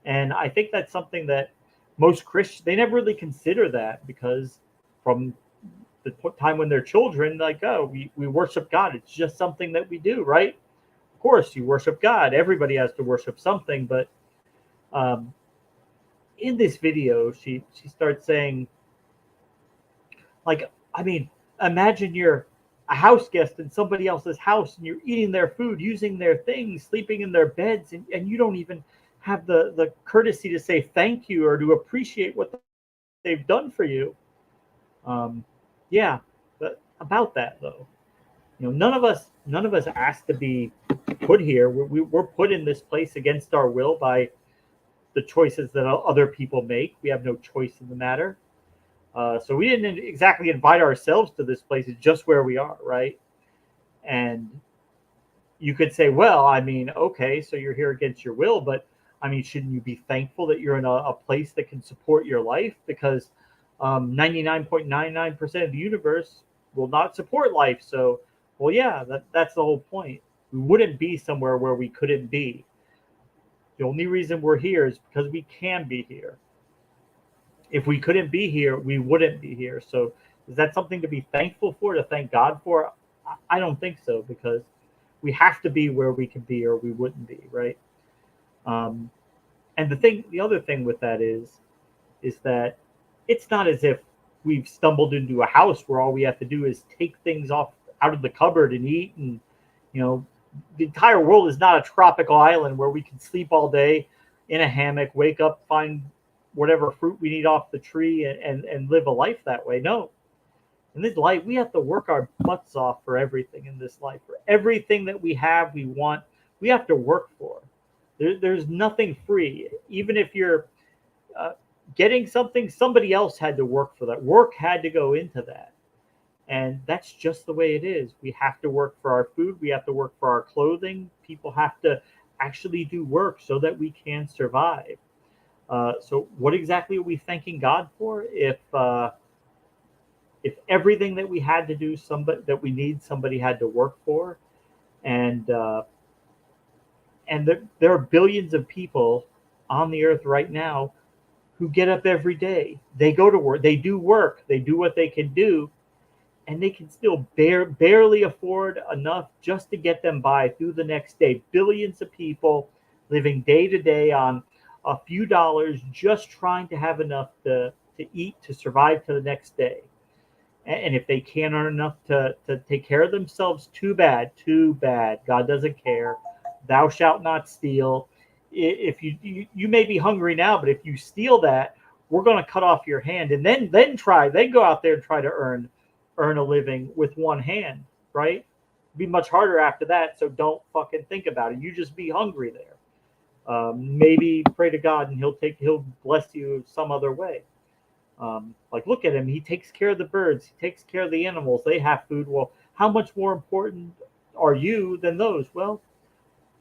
And I think that's something that most Christians, they never really consider that, because from the time when they're children, like, oh, we worship God. It's just something that we do, right? Of course, you worship God. Everybody has to worship something. But in this video, she starts saying, like, I mean, imagine you're a house guest in somebody else's house and you're eating their food, using their things, sleeping in their beds, and you don't even have the courtesy to say thank you or to appreciate what they've done for you. Yeah, but about that though, none of us asked to be put here. We're put in this place against our will by the choices that other people make. We have no choice in the matter. So we didn't exactly invite ourselves to this place. It's just where we are, right? And you could say, well, I mean, okay, so you're here against your will, but I mean, shouldn't you be thankful that you're in a place that can support your life? Because 99.99% of the universe will not support life. So, well, yeah, that's the whole point. We wouldn't be somewhere where we couldn't be. The only reason we're here is because we can be here. If we couldn't be here, we wouldn't be here. So is that something to be thankful for, to thank God for? I don't think so, because we have to be where we can be or we wouldn't be, right? And the other thing with that is that it's not as if we've stumbled into a house where all we have to do is take things out of the cupboard and eat. And, the entire world is not a tropical island where we can sleep all day in a hammock, wake up, find whatever fruit we need off the tree and live a life that way. No. In this life, we have to work our butts off for everything in this life. For everything that we have, we want, we have to work for. There's nothing free. Even if you're getting something, somebody else had to work for that. Work had to go into that. And that's just the way it is. We have to work for our food. We have to work for our clothing. People have to actually do work so that we can survive. So what exactly are we thanking God for? If everything that we had to do, somebody had to work for, and there are billions of people on the earth right now who get up every day. They go to work. They do work. They do what they can do, and they can still barely afford enough just to get them by through the next day. Billions of people living day to day on a few dollars, just trying to have enough to eat, to survive to the next day. And if they can't earn enough to take care of themselves, too bad. God doesn't care. Thou shalt not steal. If you may be hungry now, but if you steal that, we're going to cut off your hand, and then go out there and try to earn a living with one hand, right? It'd be much harder after that. So don't fucking think about it. You just be hungry there. Maybe pray to God and he'll bless you some other way. Like, look at him. He takes care of the birds. He takes care of the animals. They have food. Well, how much more important are you than those? Well,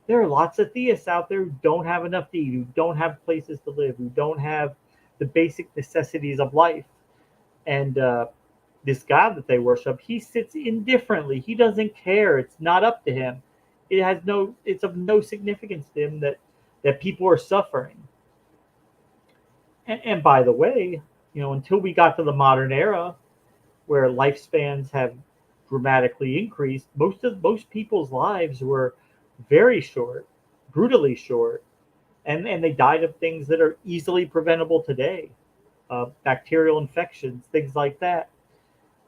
there are lots of theists out there who don't have enough to eat, who don't have places to live, who don't have the basic necessities of life. And this God that they worship, he sits indifferently. He doesn't care. It's not up to him. It's of no significance to him that people are suffering. And by the way, until we got to the modern era where lifespans have dramatically increased, most people's lives were very short, brutally short, and they died of things that are easily preventable today, bacterial infections, things like that,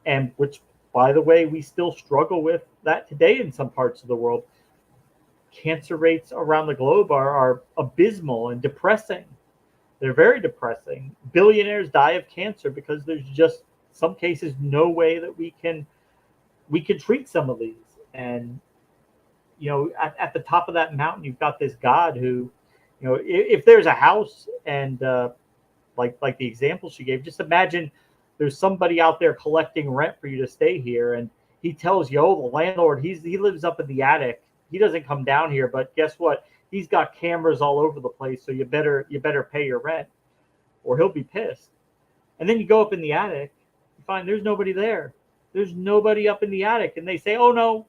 and which, by the way, we still struggle with that today in some parts of the world. Cancer rates around the globe are abysmal and depressing. They're very depressing. Billionaires die of cancer because there's just some cases no way that we can treat some of these. And at the top of that mountain, you've got this God who, if there's a house and like the example she gave, just imagine there's somebody out there collecting rent for you to stay here, and he tells you, oh, the landlord, he lives up in the attic. He doesn't come down here, but guess what? He's got cameras all over the place, so you better pay your rent, or he'll be pissed. And then you go up in the attic, you find there's nobody there. There's nobody up in the attic. And they say, oh no,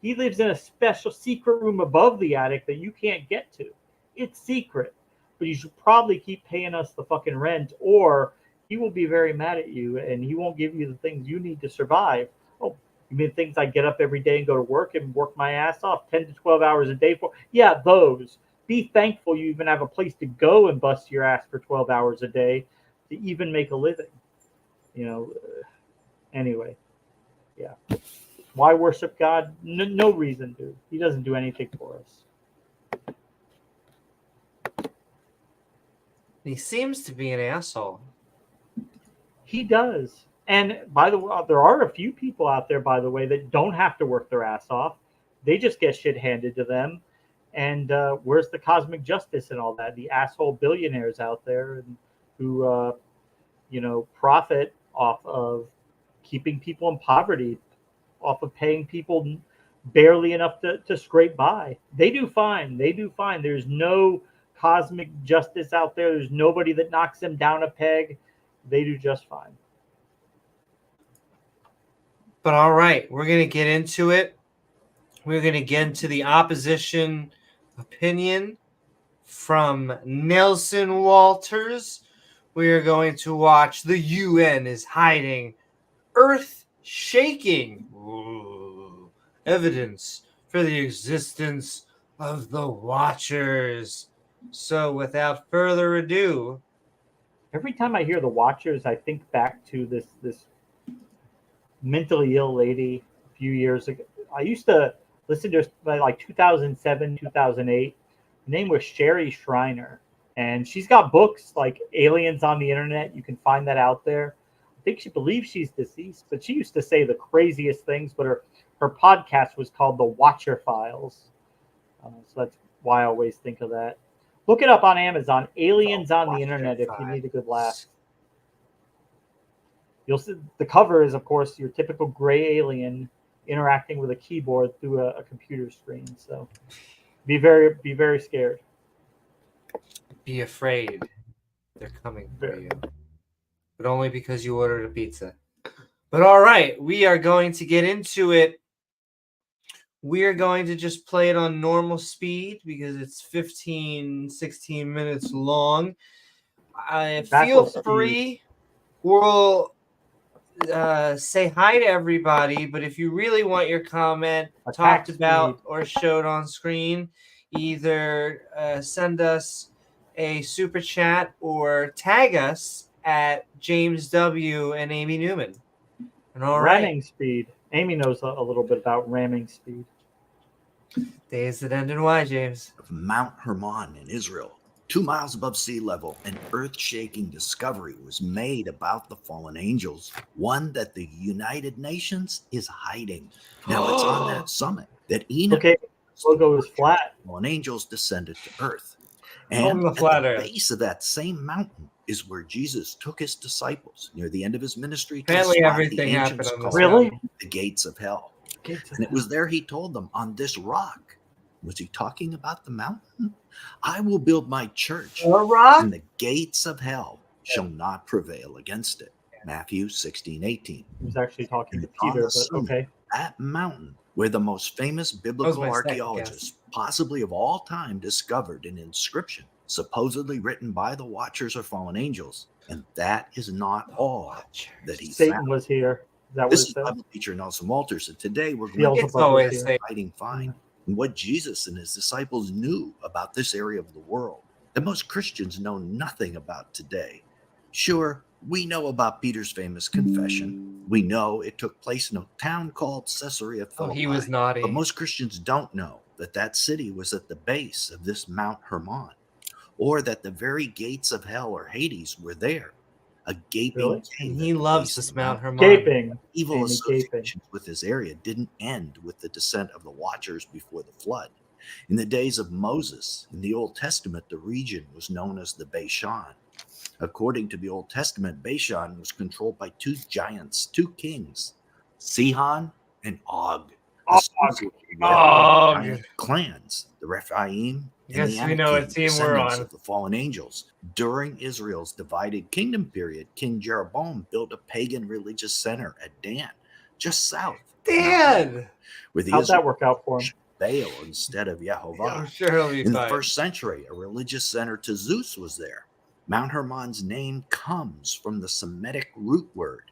he lives in a special secret room above the attic that you can't get to. It's secret, but you should probably keep paying us the fucking rent, or he will be very mad at you and he won't give you the things you need to survive. Oh, you mean things I get up every day and go to work and work my ass off 10 to 12 hours a day for? Yeah, those. Be thankful you even have a place to go and bust your ass for 12 hours a day to even make a living. Anyway, yeah. Why worship God? No reason to. He doesn't do anything for us. He seems to be an asshole. He does. And by the way, there are a few people out there, by the way, that don't have to work their ass off. They just get shit handed to them. And where's the cosmic justice and all that? The asshole billionaires out there who, profit off of keeping people in poverty, off of paying people barely enough to scrape by. They do fine. There's no cosmic justice out there. There's nobody that knocks them down a peg. They do just fine. But all right, we're going to get into it. We're going to get into the opposition opinion from Nelson Walters. We are going to watch The UN is Hiding Earthshaking Evidence for the Existence of the Watchers. So without further ado, every time I hear the Watchers, I think back to this mentally ill lady a few years ago. I used to listen to her like 2007, 2008. Her name was Sherry Shriner. And she's got books like Aliens on the Internet. You can find that out there. I think she believes she's deceased, but she used to say the craziest things. But her podcast was called The Watcher Files. So that's why I always think of that. Look it up on Amazon. Aliens on the Internet if you need a good laugh. You'll see the cover is, of course, your typical gray alien interacting with a keyboard through a computer screen. So be very scared. Be afraid. They're coming for you. But only because you ordered a pizza. But all right, we are going to get into it. We are going to just play it on normal speed because it's 16 minutes long. Feel free. We'll say hi to everybody, but if you really want your comment talked about or showed on screen, either send us a super chat or tag us at James W. and Amy Newman. And ramming speed. Amy knows a little bit about ramming speed. Days that end in Y, James. Mount Hermon in Israel, 2 miles above sea level, an earth-shaking discovery was made about the fallen angels, one that the United Nations is hiding. Now it's on that summit that Enoch logo is flat. Fallen angels descended to earth. And the at the base of that same mountain is where Jesus took his disciples near the end of his ministry. Apparently everything happened on this the gates of hell. And it was there he told them, on this rock. Was he talking about the mountain? I will build my church, and the gates of hell shall not prevail against it. Matthew 16:18. He was actually talking to Peter, but okay. That mountain where the most famous biblical archaeologists possibly of all time discovered an inscription supposedly written by the Watchers or fallen angels. And that is not all that he Satan found. Was here. Is that this what is Bible teacher Nelson Walters, and today we're going to be Hiding Fine and what Jesus and his disciples knew about this area of the world that most Christians know nothing about today. Sure, we know about Peter's famous confession. We know it took place in a town called Caesarea Philippi. Oh, he was naughty. But most Christians don't know that that city was at the base of this Mount Hermon, or that the very gates of hell or Hades were there. A gaping and he loves this Mount Hermon. Gaping. Evil associations with this area didn't end with the descent of the Watchers before the flood. In the days of Moses, in the Old Testament, the region was known as the Bashan. According to the Old Testament, Bashan was controlled by 2 giants, 2 kings, Sihon and Og. Og. Clans, the Rephaim Guess we know what team we're on. Of the fallen angels. During Israel's divided kingdom period, King Jeroboam built a pagan religious center at Dan, just south. Dan! How'd that work out for him? Baal instead of Yehovah. I'm sure he'll be In fine. the first century, a religious center to Zeus was there. Mount Hermon's name comes from the Semitic root word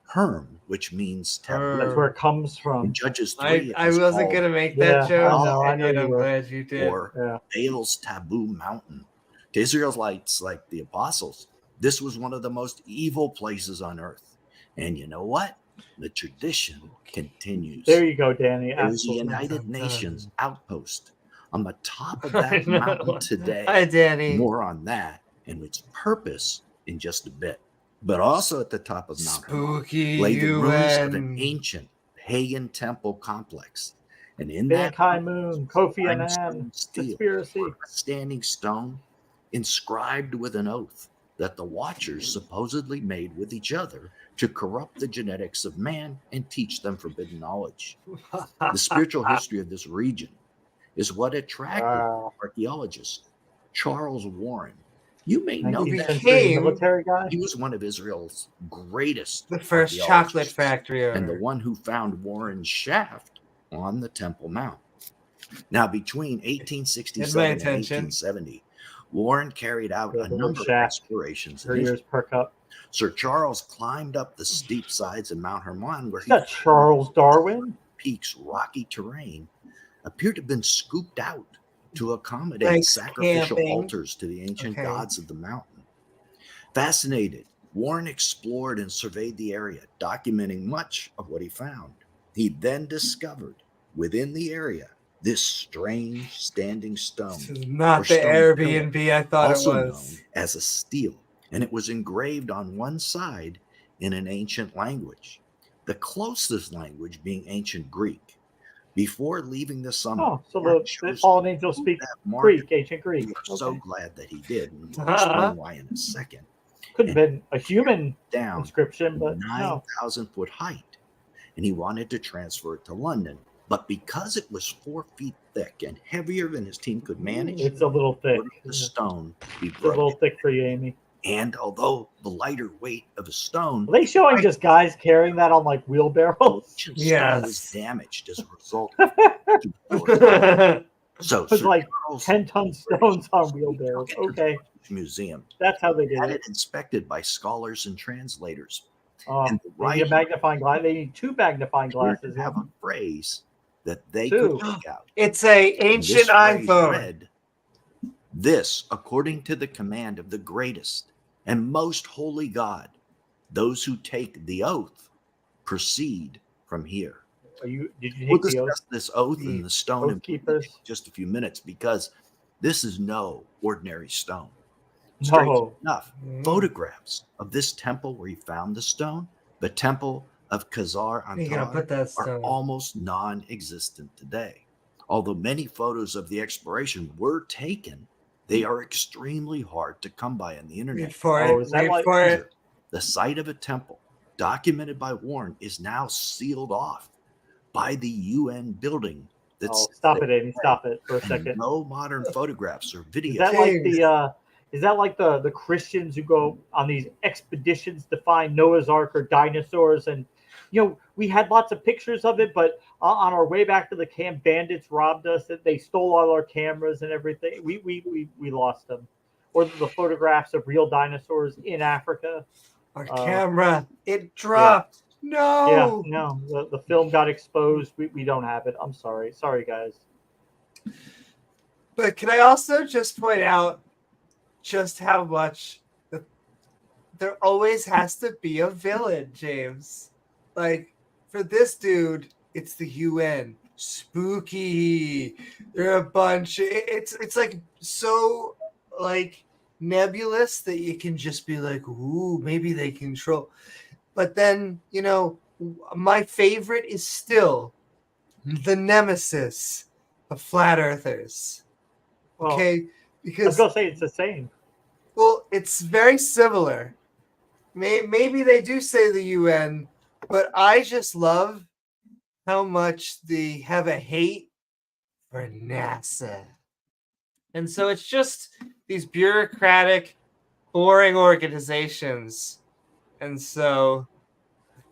Herm, which means taboo. That's where it comes from. In Judges 3, I wasn't going to make that joke. I know you I'm were. glad you did. Or Baal's taboo mountain. To Israelites like the apostles, this was one of the most evil places on earth. And you know what? The tradition continues. There you go, Danny. There is the United Nations outpost on the top of that mountain today. Hi, Danny. More on that and its purpose in just a bit. But also at the top of Mount Spooky Hermon lay the ruins of an UN. ancient pagan temple complex. And in Ban that Ki-moon, Kofi Annan, steel, conspiracy, a standing stone inscribed with an oath that the Watchers supposedly made with each other to corrupt the genetics of man and teach them forbidden knowledge. The spiritual history of this region is what attracted archaeologist Charles Warren. You may know that military guy. He was one of Israel's greatest. The first chocolate factory owner. And the one who found Warren's shaft on the Temple Mount. Now, between 1867 and 1870, Warren carried out a number of explorations. Sir Charles climbed up the steep sides of Mount Hermon, where Charles Darwin. Peak's rocky terrain appeared to have been scooped out to accommodate sacrificial altars to the ancient gods of the mountain. Fascinated, Warren explored and surveyed the area, documenting much of what he found. He then discovered within the area this strange standing stone. This is not the Airbnb I thought it was. Known as a stele, and it was engraved on one side in an ancient language, the closest language being ancient Greek. Before leaving the summit, so the fallen angels speak Greek, ancient Greek. We are so glad that he did, and we'll explain why in a second. Could have been a human inscription, but 9,000-foot height, and he wanted to transfer it to London. But because it was 4 feet thick and heavier than his team could manage, it's a little thick. The stone be it's a little thick for you, Amy. And although the lighter weight of a stone, are they showing just guys carrying that on like wheelbarrows? Yes, was damaged as a result. So it's like 10-ton stones on wheelbarrows. Okay, museum. That's how they did it. Inspected by scholars and translators. And they need a magnifying glass. They need 2 magnifying glasses. Have a phrase that they could pick out. It's a ancient iPhone. Read, this, according to the command of the greatest and most holy God, those who take the oath proceed from here. Did you we'll discuss this oath and the stone in just a few minutes, because this is no ordinary stone. Strange enough, photographs of this temple where he found the stone, the temple of Khazar-Antar, are almost non-existent today. Although many photos of the exploration were taken, they are extremely hard to come by on the internet. The site of a temple documented by Warren is now sealed off by the UN building. Stop it, Amy. Stop it for a second. No modern photographs or videos. Is that like the Christians who go on these expeditions to find Noah's Ark or dinosaurs? And, we had lots of pictures of it, but on our way back to the camp, bandits robbed us. They stole all our cameras and everything. We lost them. Or the photographs of real dinosaurs in Africa. Our camera, it dropped. Yeah. No. The film got exposed. We don't have it. I'm sorry. Sorry, guys. But can I also just point out just how much there always has to be a villain, James. Like, for this dude, it's the UN. Spooky. They're a bunch. It's like so like nebulous that you can just be like, ooh, maybe they control. But then, my favorite is still the nemesis of flat earthers. Okay? Because I was going to say it's the same. Well, it's very similar. Maybe they do say the UN, but I just love how much they have a hate for NASA. And so it's just these bureaucratic, boring organizations. And so...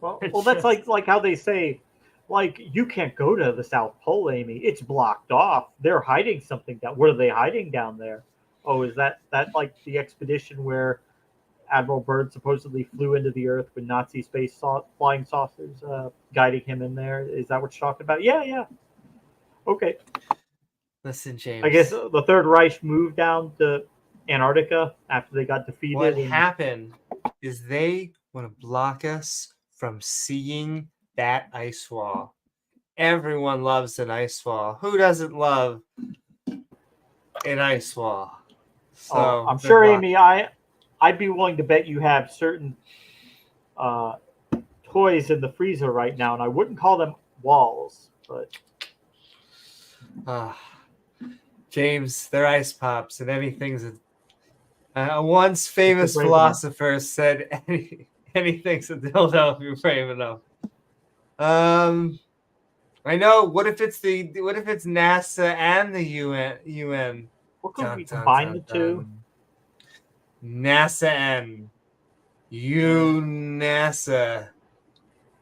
Well, that's like how they say, like, you can't go to the South Pole, Amy. It's blocked off. They're hiding something down. What are they hiding down there? Oh, is that like the expedition where Admiral Byrd supposedly flew into the Earth with Nazi flying saucers guiding him in there? Is that what you're talking about? Yeah. Okay. Listen, James. I guess the Third Reich moved down to Antarctica after they got defeated. What happened is they want to block us from seeing that ice wall. Everyone loves an ice wall. Who doesn't love an ice wall? So I'm sure, Amy, I'd be willing to bet you have certain toys in the freezer right now, and I wouldn't call them walls, but James, they're ice pops, and anything's a once famous philosopher said anything's a dildo if you frame enough. I know. What if it's NASA and the UN? What could we combine the two? NASA and NASA.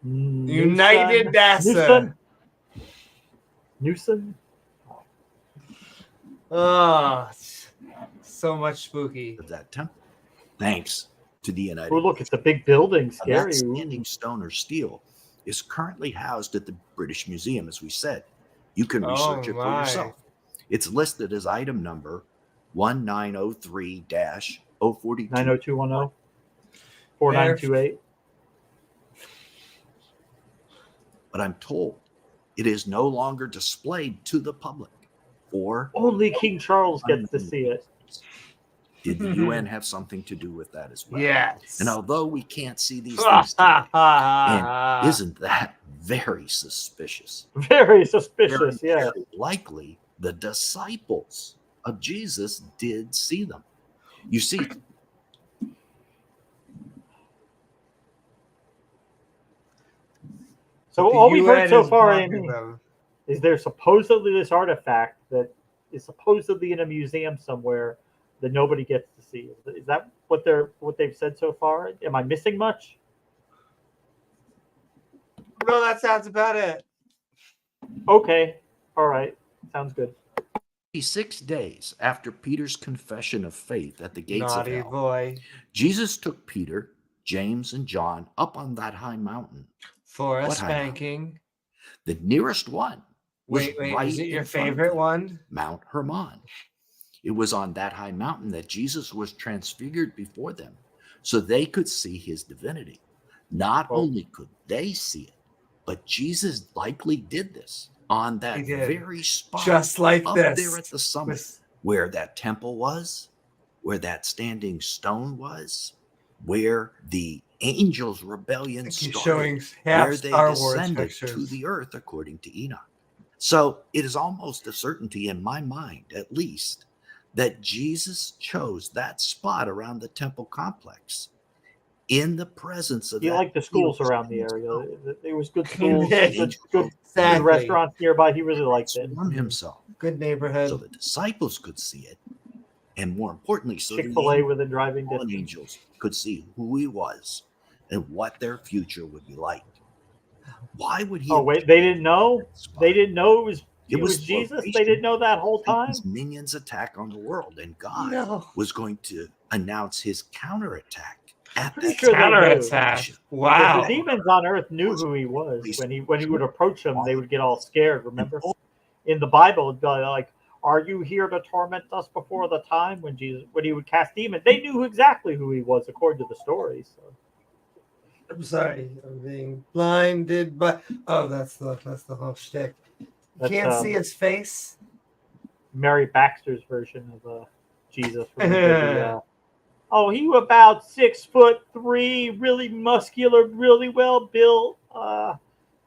United NASA. Newsom. Oh, so much spooky. Of that temple. Thanks to the United. Oh, look, it's a big building. Scary. That standing stone or steel is currently housed at the British Museum, as we said. You can research it for yourself. It's listed as item number 1903-042. 90210. 4928. But I'm told it is no longer displayed to the public. Or only King Charles gets to see it. Did the UN have something to do with that as well? Yes. And although we can't see these things today, and isn't that very suspicious? Very suspicious, very likely the disciples of Jesus did see them. You see, so all we've heard so far, Amy, is there supposedly this artifact that is supposedly in a museum somewhere that nobody gets to see. Is that what they've said so far? Am I missing much? No, that sounds about it. Okay. All right. Sounds good. 6 days after Peter's confession of faith at the gates Naughty of hell, boy. Jesus took Peter, James, and John up on that high mountain. For a spanking. The nearest one was right is it your favorite one? Mount Hermon. It was on that high mountain that Jesus was transfigured before them so they could see his divinity. Not only could they see it, but Jesus likely did this on that very spot, just like up this, there at the summit, where that temple was, where that standing stone was, where the angels' rebellion started, where they descended to the earth, according to Enoch. So it is almost a certainty in my mind, at least, that Jesus chose that spot around the temple complex in the presence of. He liked the schools around the area. There was good schools, good restaurants nearby. He really liked it. Himself. Good neighborhood. So the disciples could see it, and more importantly, so Chick-fil-A within driving distance. Angels could see who he was and what their future would be like. Why would he? Oh wait, they didn't know. They didn't know it was Jesus. They didn't know that whole time. His minions' attack on the world, and God was going to announce his counterattack. At that counterattack. Wow. The demons on Earth knew who he was. When he would approach them, they would get all scared. Remember, in the Bible, it'd be like, "Are you here to torment us before the time?" When he would cast demons, they knew exactly who he was, according to the story. So. I'm sorry, I'm being blinded, but that's the whole shtick. You can't see his face. Mary Baxter's version of Jesus. He was about 6'3", really muscular, really well built,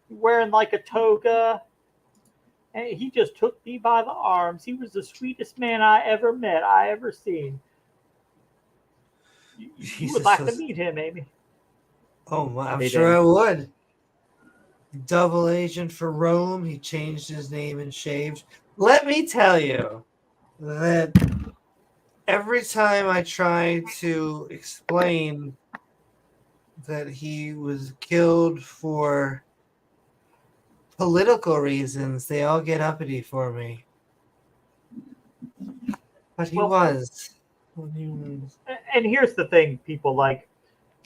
wearing like a toga. And he just took me by the arms. He was the sweetest man I ever met, I ever seen. You would like to meet him, Amy. Oh, I'm sure I would. Double agent for Rome. He changed his name and shaved. Let me tell you, that every time I try to explain that he was killed for political reasons, they all get uppity for me. But he was. And here's the thing, people, like,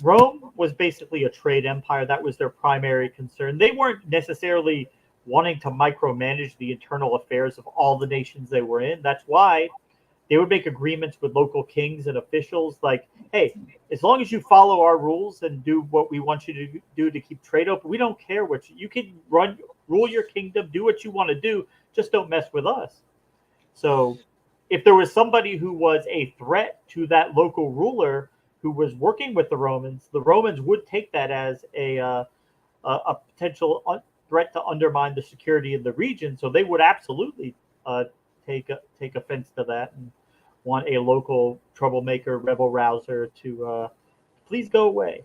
Rome was basically a trade empire. That was their primary concern. They weren't necessarily wanting to micromanage the internal affairs of all the nations they were in. That's why they would make agreements with local kings and officials like, hey, as long as you follow our rules and do what we want you to do to keep trade open, we don't care what you can rule your kingdom, do what you want to do, just don't mess with us. So if there was somebody who was a threat to that local ruler who was working with the Romans would take that as a potential threat to undermine the security of the region. So they would absolutely take offense to that and want a local troublemaker, rebel rouser to please go away.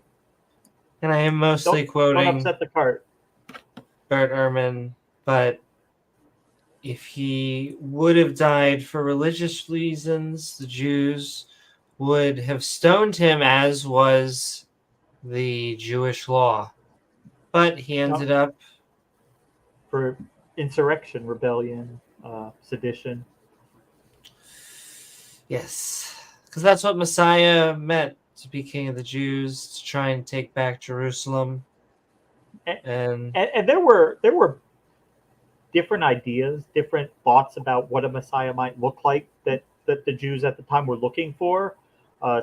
And I am mostly quoting don't upset the cart. Bert Ehrman, but if he would have died for religious reasons, the Jews would have stoned him, as was the Jewish law. But he ended up for insurrection, rebellion, sedition. Yes, because that's what Messiah meant, to be king of the Jews, to try and take back Jerusalem. And there were different ideas, different thoughts about what a Messiah might look like that the Jews at the time were looking for.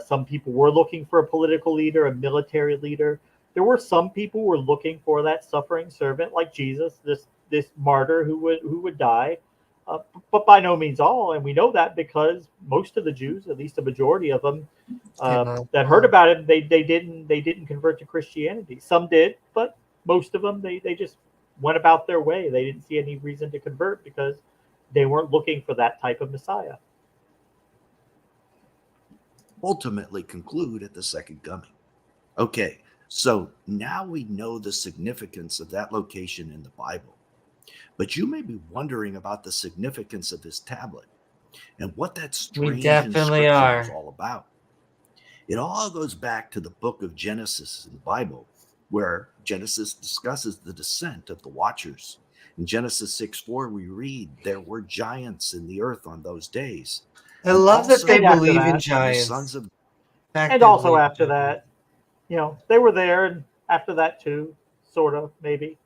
Some people were looking for a political leader, a military leader. There were some people who were looking for that suffering servant like Jesus, this martyr who would die. But by no means all, and we know that because most of the Jews, at least a majority of them, that heard about him, they didn't convert to Christianity. Some did, but most of them they just went about their way. They didn't see any reason to convert because they weren't looking for that type of Messiah. Ultimately conclude at the second coming. Okay, so now we know the significance of that location in the Bible. But you may be wondering about the significance of this tablet and what that strange inscription is all about. It all goes back to the book of Genesis in the Bible, where Genesis discusses the descent of the Watchers. In Genesis 6:4, we read, there were giants in the earth on those days. I love that they believe in giants. And also after that, they were there, and after that too, sort of, maybe,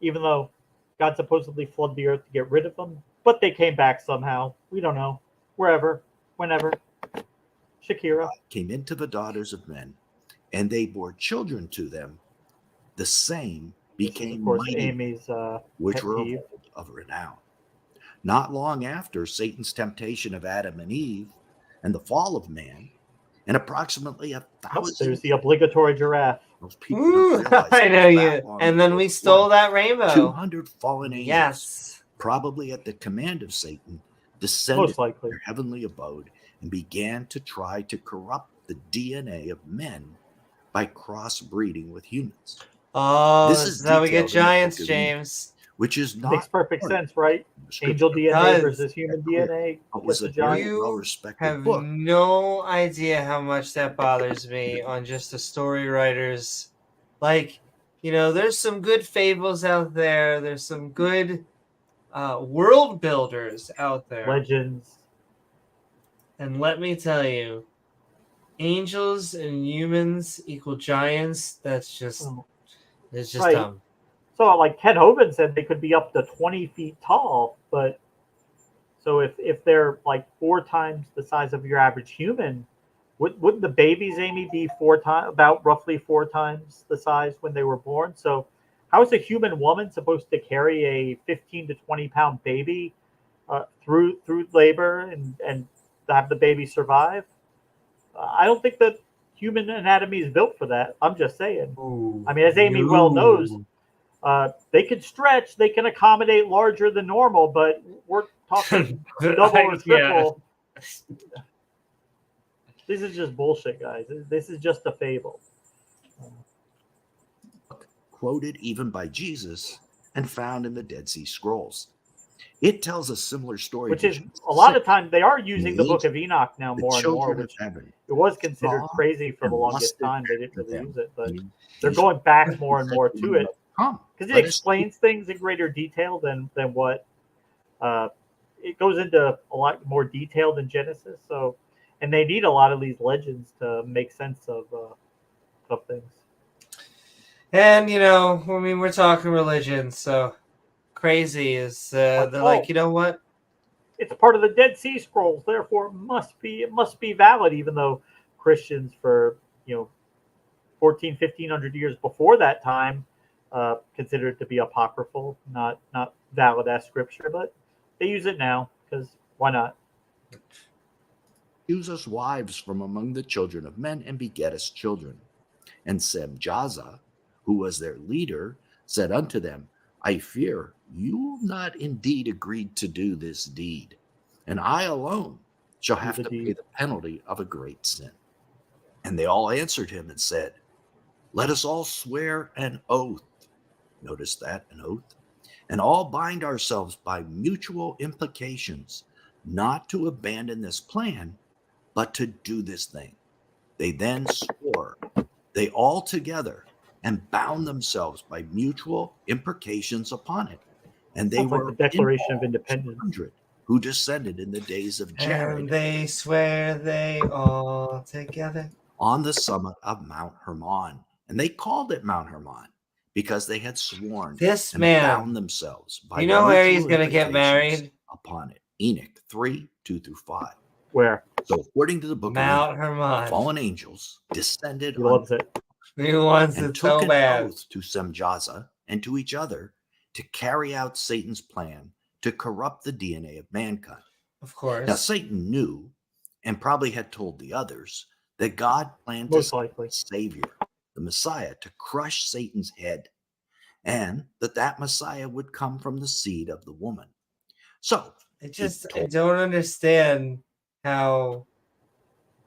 even though God supposedly flooded the earth to get rid of them, but they came back somehow. We don't know. Wherever, whenever. Shakira came into the daughters of men, and they bore children to them. The same became mighty, Amy's, which were of renown. Not long after Satan's temptation of Adam and Eve and the fall of man, and approximately 1,000. There's the obligatory giraffe. Those people I know you. And then we stole that rainbow. 200 fallen angels, yes, probably at the command of Satan, descended from their heavenly abode and began to try to corrupt the DNA of men by crossbreeding with humans. Oh, this is how we get giants, James. Which is not makes perfect sense, right? Angel DNA versus human DNA. Was a very well-respected book. No idea how much that bothers me on just the story writers. Like, there's some good fables out there. There's some good world builders out there. Legends. And let me tell you, angels and humans equal giants. That's just, it's just dumb. So, like Ken Hovind said, they could be up to 20 feet tall. But so if they're like 4 times the size of your average human, wouldn't the babies, Amy, be about roughly 4 times the size when they were born? So, how is a human woman supposed to carry a 15 to 20 pound baby through labor and have the baby survive? I don't think that human anatomy is built for that. I'm just saying. Ooh, I mean, as Amy well knows, they can stretch, they can accommodate larger than normal, but we're talking double or triple. Yeah. This is just bullshit, guys. This is just a fable. Quoted even by Jesus and found in the Dead Sea Scrolls. It tells a similar story. Which is a lot of times they are using the Book of Enoch now more and more, which it was considered crazy for the longest time. They didn't really use it, but they're going back more and more to it because it explains things in greater detail than what it goes into a lot more detail than Genesis. So, and they need a lot of these legends to make sense of things. And we're talking religion, so crazy is they're like, you know what? It's part of the Dead Sea Scrolls, therefore it must be valid, even though Christians for 1,1500 years before that time considered it to be apocryphal, not valid as scripture, but they use it now because why not? Choose us wives from among the children of men and beget us children. And Semjaza, who was their leader, said unto them, I fear you not indeed agreed to do this deed, and I alone shall have to pay the penalty of a great sin. And they all answered him and said, let us all swear an oath. Notice that, an oath. And all bind ourselves by mutual implications, not to abandon this plan, but to do this thing. They then swore, they all together, and bound themselves by mutual imprecations upon it. And they were like the Declaration of Independence, who descended in the days of Jared. And they swear they all together on the summit of Mount Hermon. And they called it Mount Hermon because they had sworn this and man bound themselves by where he's going to get married upon it. Enoch 3:2-5. Where? So according to the book Mount of Hermon, fallen angels descended he loves it. He wants and it took so an bad. oath to Semjaza and to each other to carry out Satan's plan to corrupt the DNA of mankind. Of course. Now Satan knew and probably had told the others that God planned Most to likely send the Savior, the Messiah, to crush Satan's head, and that Messiah would come from the seed of the woman. So I don't understand how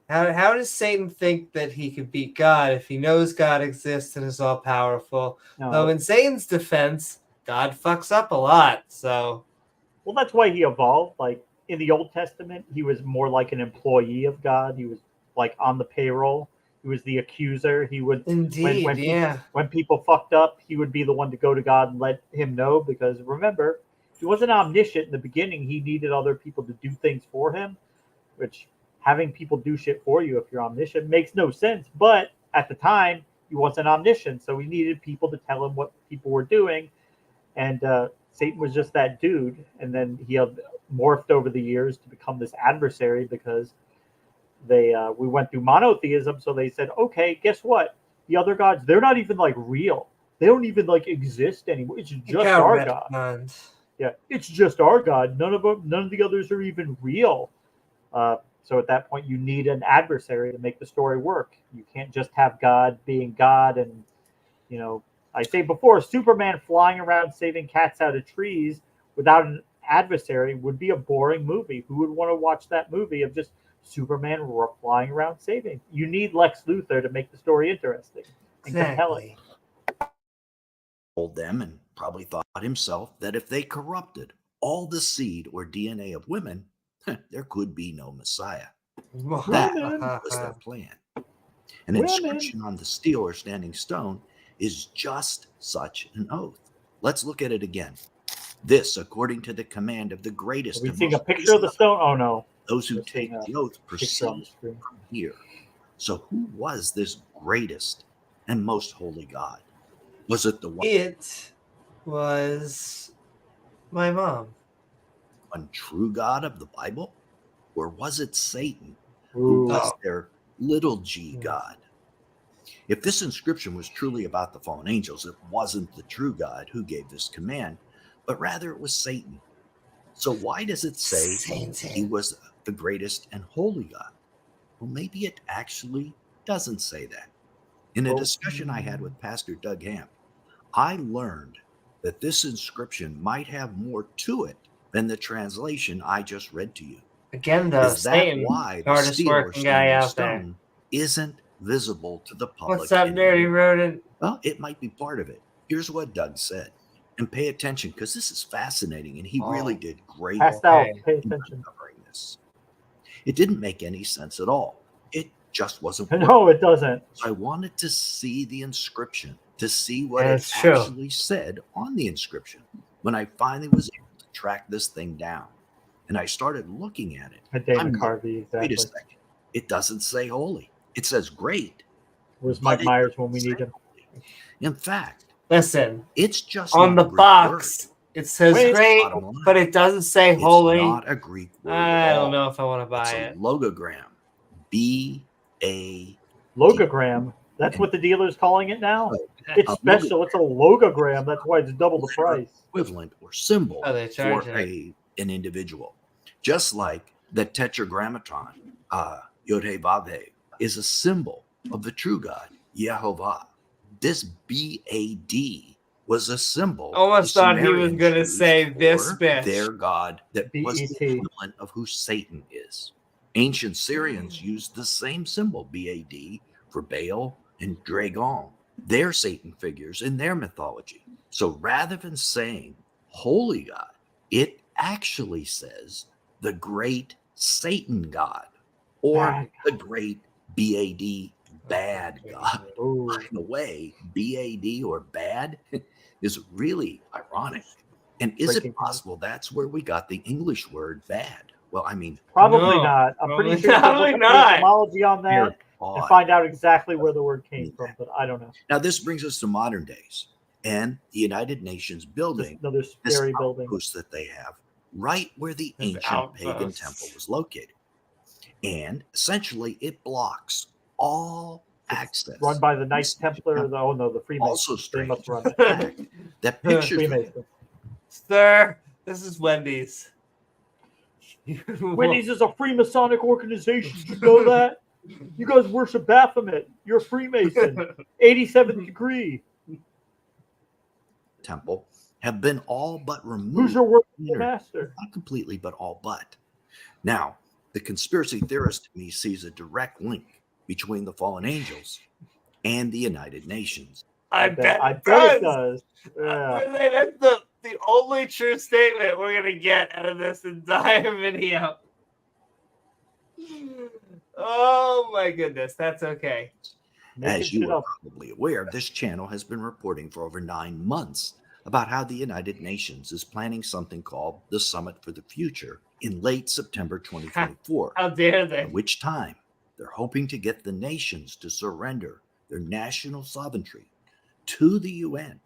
does Satan think that he could beat God if he knows God exists and is all powerful? No. Though in Satan's defense, God fucks up a lot. So, well, that's why he evolved. Like in the Old Testament, he was more like an employee of God. He was like on the payroll. He was the accuser. He would indeed, when people fucked up, he would be the one to go to God and let him know. Because remember, he wasn't omniscient in the beginning. He needed other people to do things for him, which having people do shit for you if you're omniscient makes no sense. But at the time, he wasn't omniscient, so he needed people to tell him what people were doing. And Satan was just that dude. And then he morphed over the years to become this adversary because we went through monotheism. So they said, okay, guess what? The other gods, they're not even like real. They don't even like exist anymore. It's just our God. Yeah, it's just our God. None of the others are even real. So at that point, you need an adversary to make the story work. You can't just have God being God. And, I say before, Superman flying around saving cats out of trees without an adversary would be a boring movie. Who would want to watch that movie of just Superman flying around saving? You need Lex Luthor to make the story interesting and compelling. Told them and probably thought himself that if they corrupted all the seed or DNA of women, there could be no Messiah. That was their plan. An inscription on the steel or standing stone is just such an oath. Let's look at it again. This, according to the command of the greatest. Are we seeing a picture of the stone? Oh no. Those who take the oath proceed from here. So who was this greatest and most holy God? Was it the one? It was my mom. One true God of the Bible? Or was it Satan, who was their little g God? If this inscription was truly about the fallen angels, it wasn't the true God who gave this command, but rather it was Satan. So why does it say he was the greatest and holy God? Well, maybe it actually doesn't say that. In a discussion I had with Pastor Doug Hamp, I learned that this inscription might have more to it than the translation I just read to you. Again, though, is that why the hardest working guy out there isn't visible to the public? What's up, nerdy rodent? Well, it might be part of it. Here's what Doug said. And pay attention, because this is fascinating, and he really did great. Pastel, pay attention. Covering this. It didn't make any sense at all. It just wasn't. No, it doesn't. So I wanted to see the inscription, to see what it actually said on the inscription. When I finally was able to track this thing down, and I started looking at it. Exactly. Wait a second. It doesn't say holy. It says great. Where's Mike Myers when we need him? In fact, listen. It's just on the box. Word. It says great, but it doesn't say holy. It's not a Greek word. I don't know if I want to buy it. Logogram. B-A. Logogram. That's what the dealer's calling it now. It's special. Logogram. It's a logogram. That's why it's double the price. Equivalent or symbol for an individual. Just like the tetragrammaton, Yod-Heh-Vav-Heh, is a symbol of the true God, Yehovah. This B-A-D was a symbol. Almost thought he was going to say this bitch. Their God that was the equivalent of who Satan is. Ancient Syrians used the same symbol, B-A-D, for Baal and Dragon, their Satan figures in their mythology. So rather than saying holy God, it actually says the great Satan God, or the great B-A-D bad God. By the way, B-A-D or bad is really ironic. And is it possible that's where we got the English word bad? Well, I mean, probably not. I'm pretty sure probably not. Etymology on that and find out exactly where the word came from, but I don't know. Now, this brings us to modern days and the United Nations building, this outpost that they have right where the ancient pagan temple was located. And essentially, it blocks all access. Run by the Knights Templar, the Freemasons. Also strange that pictures. Sir, this is Wendy's. Wendy's is a Freemasonic organization. You know that? You guys worship Baphomet. You're a Freemason. 87th degree. Temple have been all but removed. Who's your worshipful master? Not completely, but all but. Now, the conspiracy theorist in me sees a direct link between the fallen angels and the United Nations. I bet it does. Yeah. That's the only true statement we're going to get out of this entire video. Oh my goodness, that's okay. As you are probably aware, this channel has been reporting for over 9 months about how the United Nations is planning something called the Summit for the Future in late September 2024. How dare they? At which time they're hoping to get the nations to surrender their national sovereignty to the UN.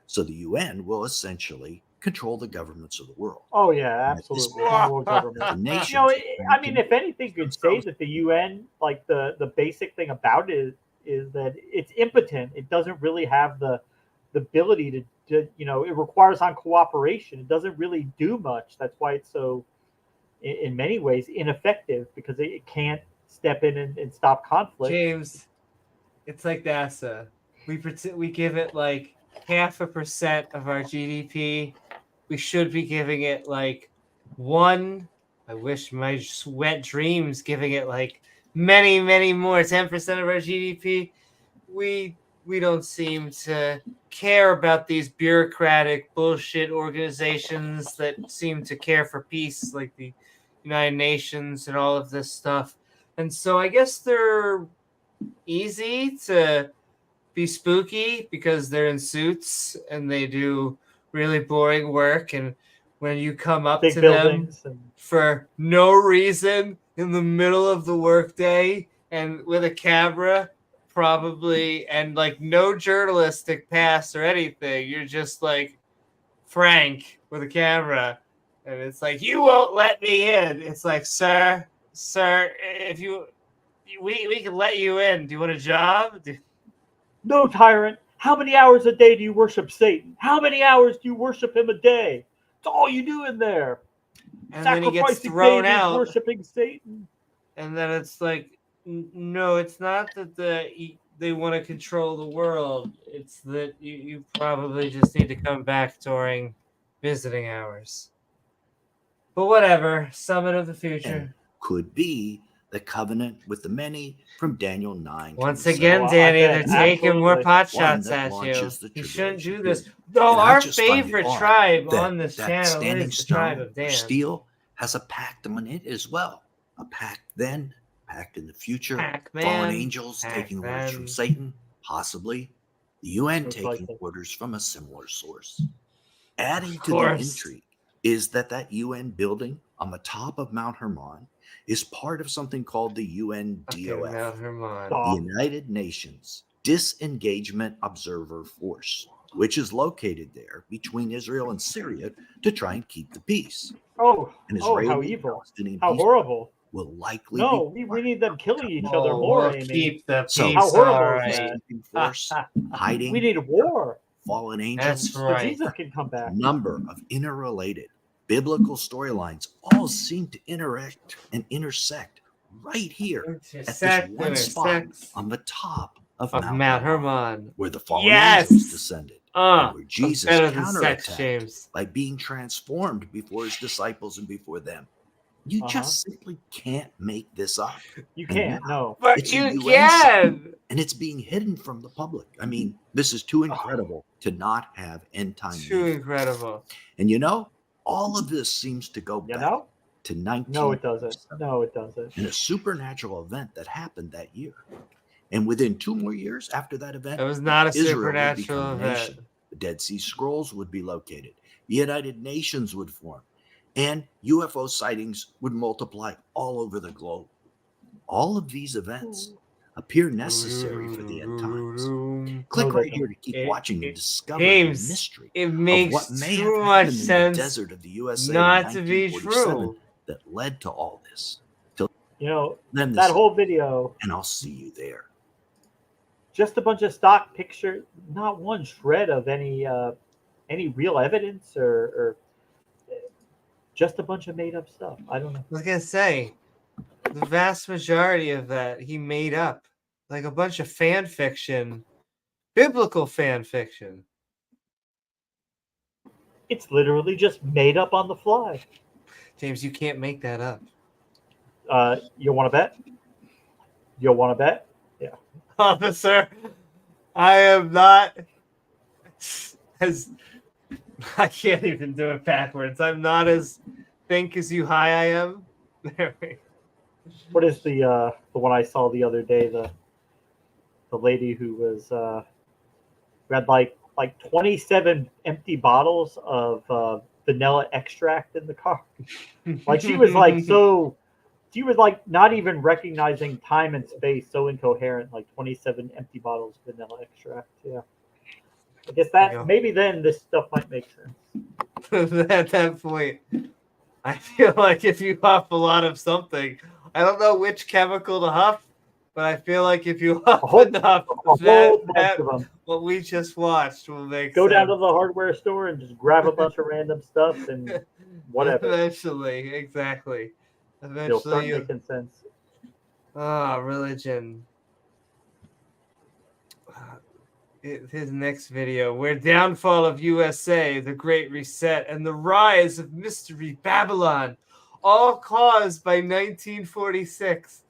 So the UN will essentially control the governments of the world. Oh, yeah, absolutely. The nations, I mean, if anything, you could say that the UN, like the basic thing about it is that it's impotent. It doesn't really have the ability to, it requires on cooperation. It doesn't really do much. That's why it's so, in many ways, ineffective, because it can't step in and stop conflict. James, it's like NASA. We give it like 0.5% of our GDP. We should be giving it like 1. I wish my wet dreams giving it like many, many more, 10% of our GDP. We don't seem to care about these bureaucratic bullshit organizations that seem to care for peace, like the United Nations and all of this stuff. And so I guess they're easy to be spooky because they're in suits and they do really boring work. And when you come up to them for no reason in the middle of the workday and with a camera, probably, and like no journalistic pass or anything, you're just like Frank with a camera, and it's like, you won't let me in. It's like, sir, if we can let you in. Do you want a job? No, tyrant. How many hours a day do you worship Satan? How many hours do you worship him a day? It's all you do in there. And then he gets thrown out. Worshiping Satan. And then it's like, no, it's not that they want to control the world. It's that you probably just need to come back during visiting hours. But whatever. Summit of the Future. And could be the covenant with the many from Daniel 9. Once again, Danny, they're taking more pot shots that at you. launches the You shouldn't do tribulation this. period. No, And I our just find it favorite odd tribe that on this that channel standing is the tribe stone of or Dan. steel has a pact on it as well. A pact then, pact in the future. Pac-Man, Fallen angels taking orders Pac-Man. from Satan, possibly. The UN Looks taking like it. orders from a similar source. Adding Of to the course. intrigue is that UN building on the top of Mount Hermon is part of something called the UNDOF, Mount Hermon. the United Nations Disengagement Observer Force, which is located there between Israel and Syria to try and keep the peace. Oh, An how Israeli evil. Palestinian How peace horrible. will likely No, be we need them killing each other Oh, more, we'll Amy. keep the peace. So, How horrible all is right. that? force hiding We need war. fallen angels. That's So right. Jesus can come back. A number of interrelated biblical storylines all seem to interact and intersect right here at this one spot on the top of Mount Hermon, where the fallen Yes! angels descended, and where Jesus better than sex, counterattacked James. by being transformed before his disciples and before them. You just simply can't make this up. You And can't, now no. But it's a you UN site, can. and it's being hidden from the public. I mean, this is too incredible to not have end time. Too incredible. And you know, all of this seems to go You back know? to 19. No, it doesn't. No, it doesn't. In a supernatural event that happened that year. And within 2 more years after that event, It was not a Israel would supernatural become a event. nation. The Dead Sea Scrolls would be located. The United Nations would form. And UFO sightings would multiply all over the globe. All of these events appear necessary for the end times. Click right here to keep watching and discover the mystery It of makes what may have too much happened in the sense desert of the USA not in to be 1947 true. that led to all this. You know, Then that whole video, and I'll see you there. just a bunch of stock pictures, not one shred of any real evidence or just a bunch of made up stuff. I don't know. I was gonna say, the vast majority of that he made up, like a bunch of fan fiction, biblical fan fiction. It's literally just made up on the fly. James, you can't make that up. You want to bet? You'll want to bet? Yeah. Officer, I am not as I can't even do it backwards. I'm not as think as you high I am. What is the one I saw the other day? The lady who was who had like 27 empty bottles of vanilla extract in the car. Like she was like she was like not even recognizing time and space, so incoherent, like 27 empty bottles of vanilla extract. Yeah. I guess that maybe then this stuff might make sense. At that point, I feel like if you huff a lot of something, I don't know which chemical to huff, but I feel like if you huff enough, that what we just watched will make Go sense. down to the hardware store and just grab a bunch of random stuff and whatever. Eventually, exactly. It'll start making sense. Religion. His next video, where downfall of USA, the Great Reset, and the rise of Mystery Babylon, all caused by 1946.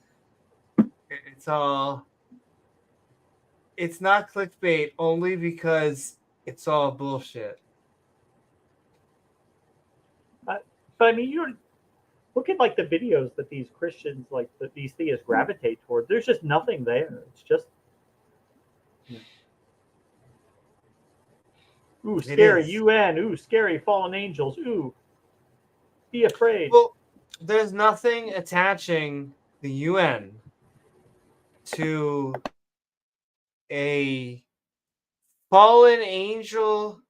It's not clickbait only because it's all bullshit. But I mean, you look at like the videos that these Christians, like that these theists gravitate toward. There's just nothing there. It's just ooh, scary UN. Ooh, scary fallen angels. Ooh, be afraid. Well, there's nothing attaching the UN to a fallen angel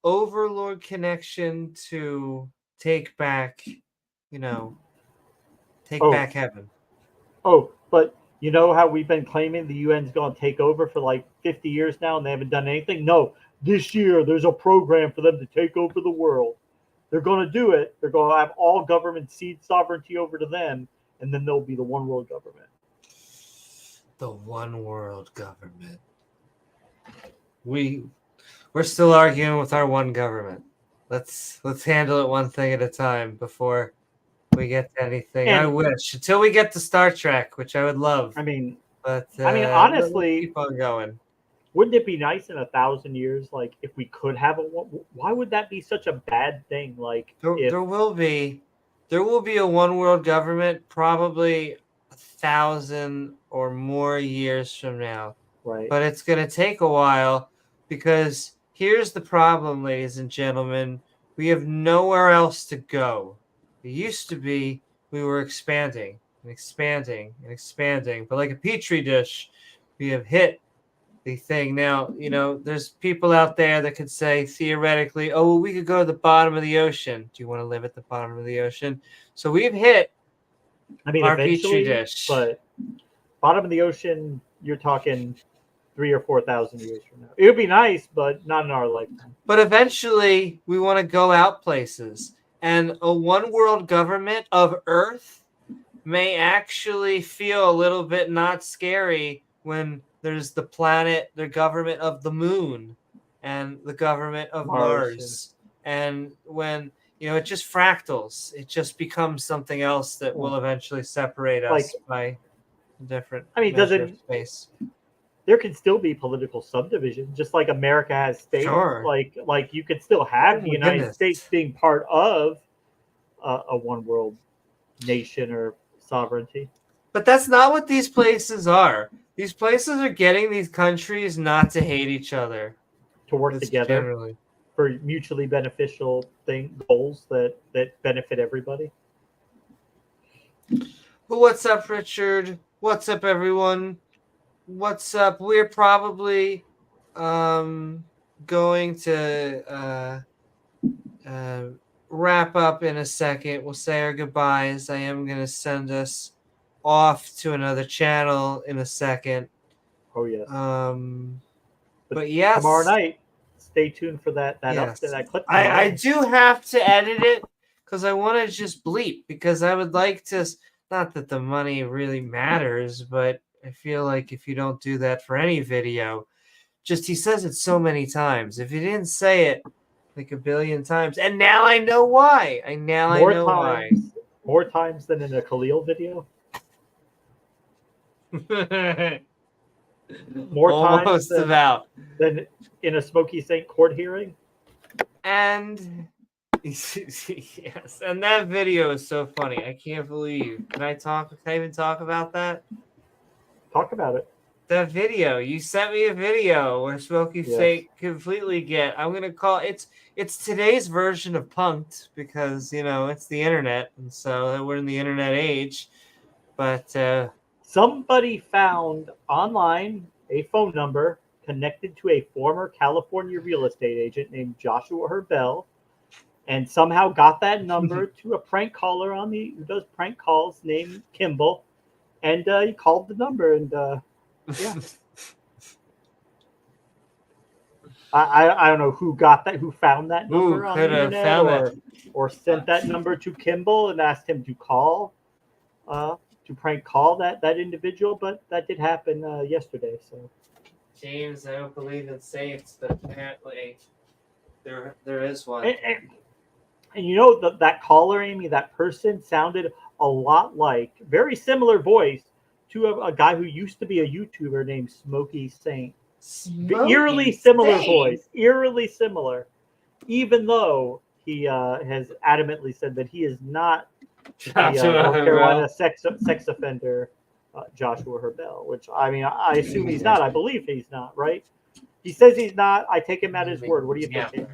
overlord connection to take back, back heaven. Oh, but you know how we've been claiming the UN's going to take over for like 50 years now and they haven't done anything? No, this year there's a program for them to take over the world. They're going to do it. They're going to have all government cede sovereignty over to them, and then they'll be the one world government. The one world government. We're still arguing with our one government. Let's handle it one thing at a time before we get to anything. I wish until we get to Star Trek, which I would love. I mean, but honestly, keep on going. Wouldn't it be nice in 1,000 years, like if we could have a? Why would that be such a bad thing? Like there will be a one world government probably 1,000 or more years from now. Right. But it's going to take a while because here's the problem, ladies and gentlemen. We have nowhere else to go. It used to be we were expanding and expanding and expanding. But like a petri dish, we have hit the thing. Now, there's people out there that could say theoretically, oh, well, we could go to the bottom of the ocean. Do you want to live at the bottom of the ocean? So we've hit our petri dish. But bottom of the ocean, you're talking 3,000 or 4,000 years from now. It would be nice, but not in our lifetime. But eventually, we want to go out places. And a one world government of Earth may actually feel a little bit not scary when there's the government of the moon and the government of Mars. And when, it just fractals. It just becomes something else that will eventually separate us by different space. There can still be political subdivision, just like America has states. Sure. Like you could still have the United States being part of a one world nation or sovereignty. But that's not what these places are. These places are getting these countries not to hate each other, to work together for mutually beneficial goals that benefit everybody. But what's up, Richard? What's up, everyone? What's up? We're probably going to wrap up in a second. We'll say our goodbyes. I am going to send us off to another channel in a second. Oh, yes. But yes. Tomorrow night, stay tuned for that clip. I do have to edit it because I want to just bleep, because I would like to, not that the money really matters, but I feel like if you don't do that for any video, he says it so many times. If you didn't say it like a billion times, and now I know why. More times than in a Khalil video. More Almost times than in a Smoky Saint court hearing. And yes, and that video is so funny. I can't believe. Can I even talk about that? Talk about it. That video. You sent me a video where Smoky Saint completely I'm gonna call it's today's version of Punked, because it's the internet, and so we're in the internet age. But somebody found online a phone number connected to a former California real estate agent named Joshua Herbell, and somehow got that number to a prank caller who does prank calls named Kimball, and he called the number, and I don't know who found that number on the internet, or sent that number to Kimball and asked him to call to prank call that individual, but that did happen yesterday. So, James, I don't believe in saints, but apparently there is one. And that caller, Amy, that person sounded a lot like, very similar voice to a guy who used to be a YouTuber named Smoky Saint. Eerily similar voice, eerily similar, even though he has adamantly said that he is not the North Carolina sex offender Joshua Herbell, which I assume he's not. I believe he's not, right? He says he's not. I take him at his word. What do you think?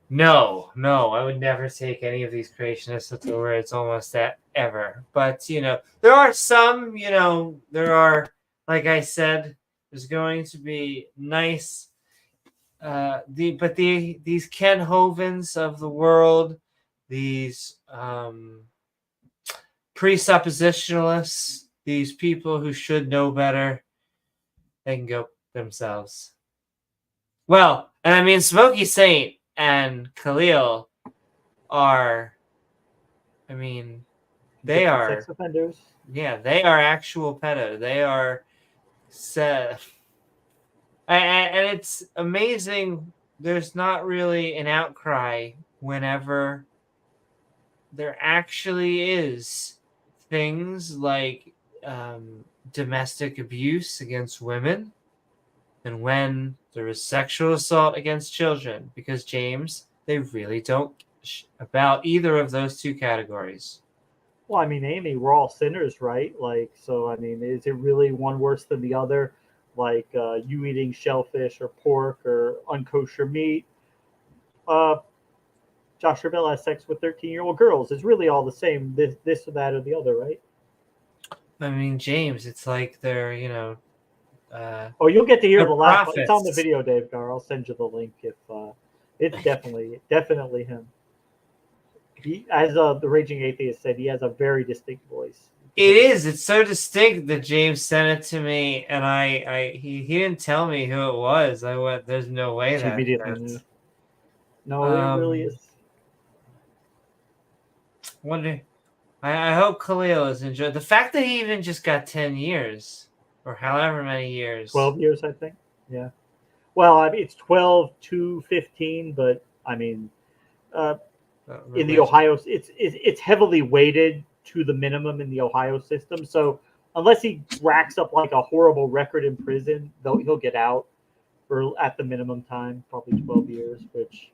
No, I would never take any of these creationists at their words, almost that ever. But there are some. There are, like I said, there's going to be nice. These Ken Hovens of the world, these presuppositionalists, these people who should know better, they can go themselves. Well, and I mean, Smoky Saint and Khalil are, they are sex offenders. Yeah, they are actual pedos. They are and it's amazing. There's not really an outcry whenever there actually is things like domestic abuse against women, and when there is sexual assault against children, because James, they really don't about either of those two categories. Well, I mean, Amy, we're all sinners, right? Like, so I mean, is it really one worse than the other? Like you eating shellfish or pork or unkosher meat? Josh Rebell has sex with 13-year-old girls. It's really all the same. This or that or the other, right? I mean, James, it's like they're, oh, you'll get to hear the last one. prophets. It's on the video, Davegar. I'll send you the link if it's definitely him. He, as the Raging Atheist said, he has a very distinct voice. It is. It's so distinct that James sent it to me, and he didn't tell me who it was. I went, there's no way that. Immediately. No, it really is. Wonder. I hope Khalil has enjoyed the fact that he even just got 10 years, or however many years. 12 years, I think. Yeah. Well, I mean, it's 12 to 15, but I mean, in the Ohio, it's heavily weighted to the minimum in the Ohio system. So unless he racks up like a horrible record in prison, he'll get out for at the minimum time, probably 12 years, which,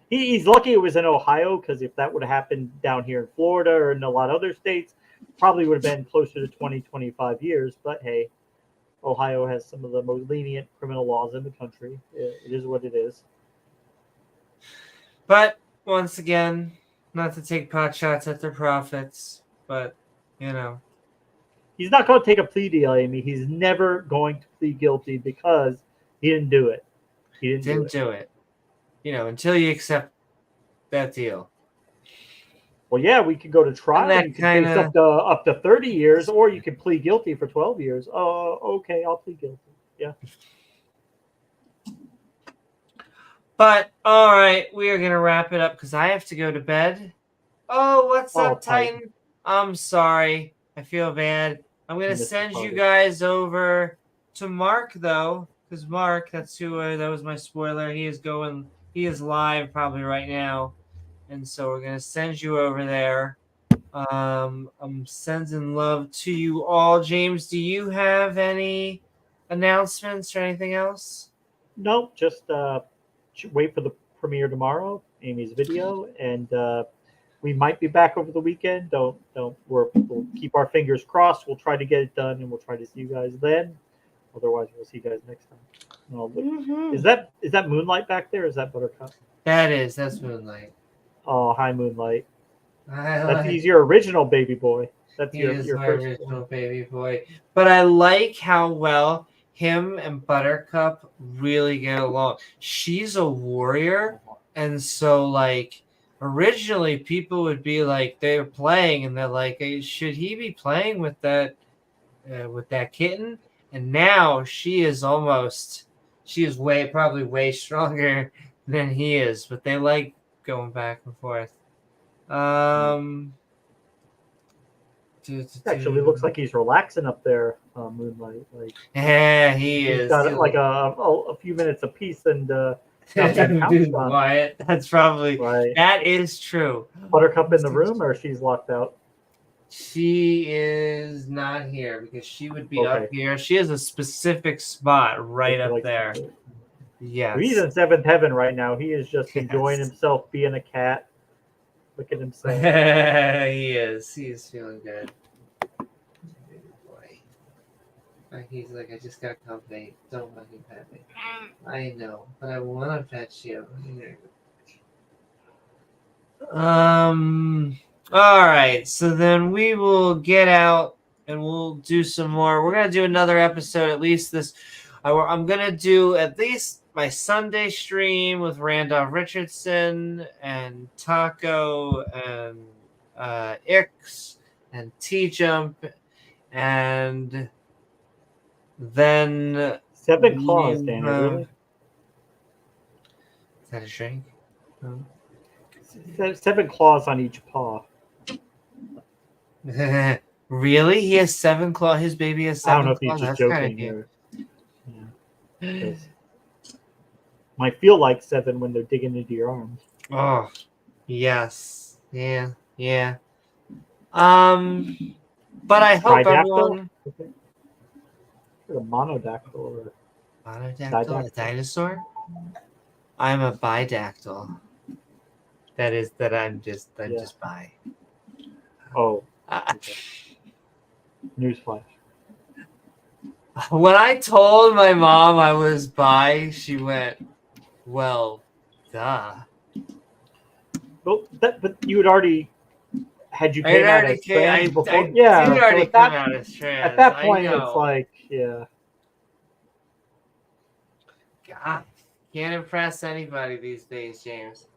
he's lucky it was in Ohio, because if that would have happened down here in Florida or in a lot of other states, probably would have been closer to 20, 25 years. But hey, Ohio has some of the most lenient criminal laws in the country. It is what it is. But once again, not to take pot shots at their prophets, but he's not going to take a plea deal, Amy. He's never going to plead guilty because he didn't do it. He didn't do it. Until you accept that deal. Well, yeah, we could go to trial. And you can face up to 30 years, or you could plead guilty for 12 years. Oh, okay, I'll plead guilty. Yeah. But, all right, we are going to wrap it up because I have to go to bed. Oh, what's up, Titan? I'm sorry. I feel bad. I'm going to send you guys over to Mark, though, because Mark, that was my spoiler. He is live probably right now. And so we're going to send you over there. I'm sending love to you all. James, do you have any announcements or anything else? No, just wait for the premiere tomorrow, Amy's video, and we might be back over the weekend. We'll keep our fingers crossed. We'll try to get it done, and we'll try to see you guys then. Otherwise, we'll see you guys next time. Is that Moonlight back there? Or is that Buttercup? That's Moonlight. Oh, hi, Moonlight. He's your original baby boy. That's your my first original baby boy. But I like how well him and Buttercup really get along. She's a warrior, and so originally people would be like, they were playing and they're like, hey, should he be playing with that kitten? And now she is probably way stronger than he is, but they like going back and forth. Actually looks like he's relaxing up there, Moonlight. Yeah, he is. He's got a few minutes apiece, and Wyatt, that's probably right. That is true. Buttercup in the room, or she's locked out? She is not here because she would be up here. She has a specific spot right up there. Yes. He's in seventh heaven right now. He is just enjoying himself being a cat. Look at himself. He is. He is feeling good. Boy. He's like, I just got company. Don't fucking pet me. I know, but I want to pet you. All right. So then we will get out and we'll do some more. We're gonna do another episode. At least this. I'm gonna do at least my Sunday stream with Randolph Richardson and Taco and Ix and T-Jump, and then 7 claws, Danny. Really? Is that a shrink? Oh. 7 claws on each paw. Really? He has 7 claws. His baby has 7 claws. I don't know if he's just joking here. Yeah. Might feel like 7 when they're digging into your arms. Oh, yes. Yeah. But I hope everyone. Okay. A monodactyl or Monodactyl, a dinosaur. I'm a bidactyl. I'm just bi. Oh. Okay. Newsflash. When I told my mom I was bi, she went, "Well, duh." Well, but you had already you came out as trans before. I did already come out as trans. At that point, it's like, yeah. God, can't impress anybody these days, James.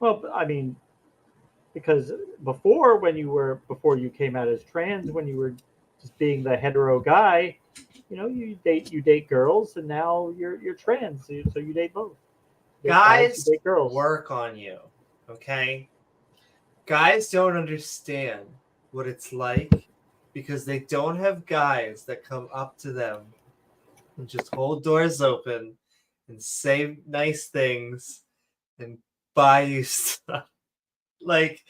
Well, I mean, because before you came out as trans, when you were just being the hetero guy, you date girls, and now you're trans, so you date both. Guys, date girls. Work on you, okay? Guys don't understand what it's like because they don't have guys that come up to them and just hold doors open and say nice things and buy you stuff. Like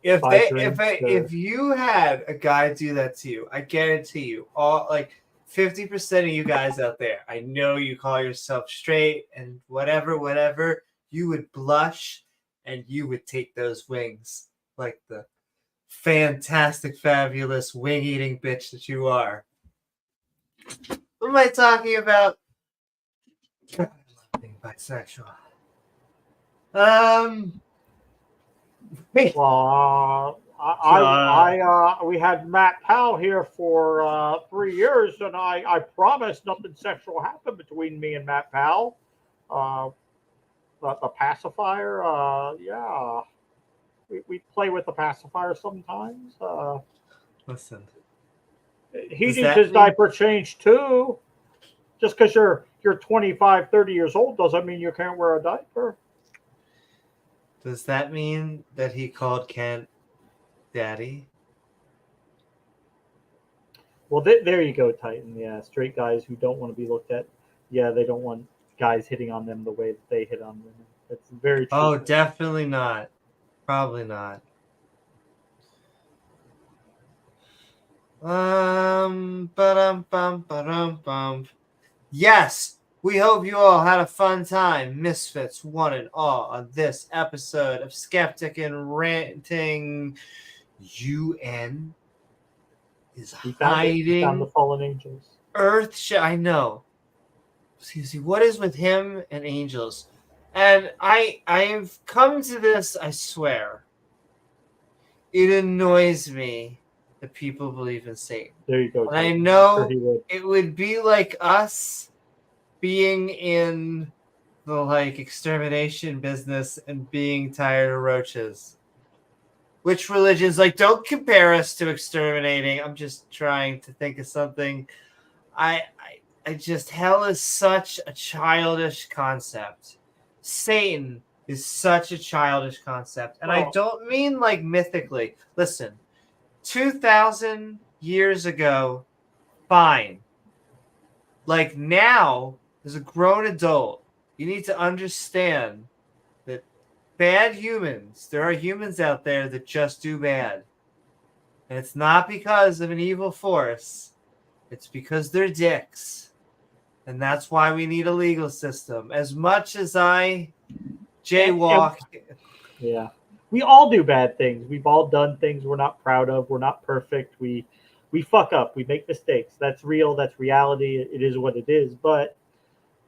if you had a guy do that to you, I guarantee you, all like 50% of you guys out there, I know you call yourself straight and whatever, you would blush and you would take those wings like the fantastic, fabulous wing-eating bitch that you are. What am I talking about? God, I love being bisexual. Well, we had Matt Powell here for 3 years, and I promised nothing sexual happened between me and Matt Powell. The pacifier, yeah, we play with the pacifier sometimes. Listen, he needs his diaper changed too. Just because you're 25, 30 years old doesn't mean you can't wear a diaper. Does that mean that he called Kent daddy? Well, there you go, Titan. Yeah, straight guys who don't want to be looked at. Yeah, they don't want guys hitting on them the way that they hit on women. That's very true. Oh, definitely not. Probably not. Yes, we hope you all had a fun time, misfits, one and all, on this episode of Skeptic and Ranting. UN is hiding the fallen angels. I know. Excuse me. What is with him and angels? And I've come to this, I swear. It annoys me that people believe in Satan. There you go. And I know it would be like us being in the extermination business and being tired of roaches. Which religions don't compare us to exterminating? I'm just trying to think of something. I just hell is such a childish concept. Satan is such a childish concept. And I don't mean mythically. Listen, 2,000 years ago, fine. Now, as a grown adult, you need to understand that bad humans, there are humans out there that just do bad. And it's not because of an evil force. It's because they're dicks. And that's why we need a legal system. As much as I jaywalk. Yeah. We all do bad things. We've all done things we're not proud of. We're not perfect. We fuck up. We make mistakes. That's real. That's reality. It is what it is. But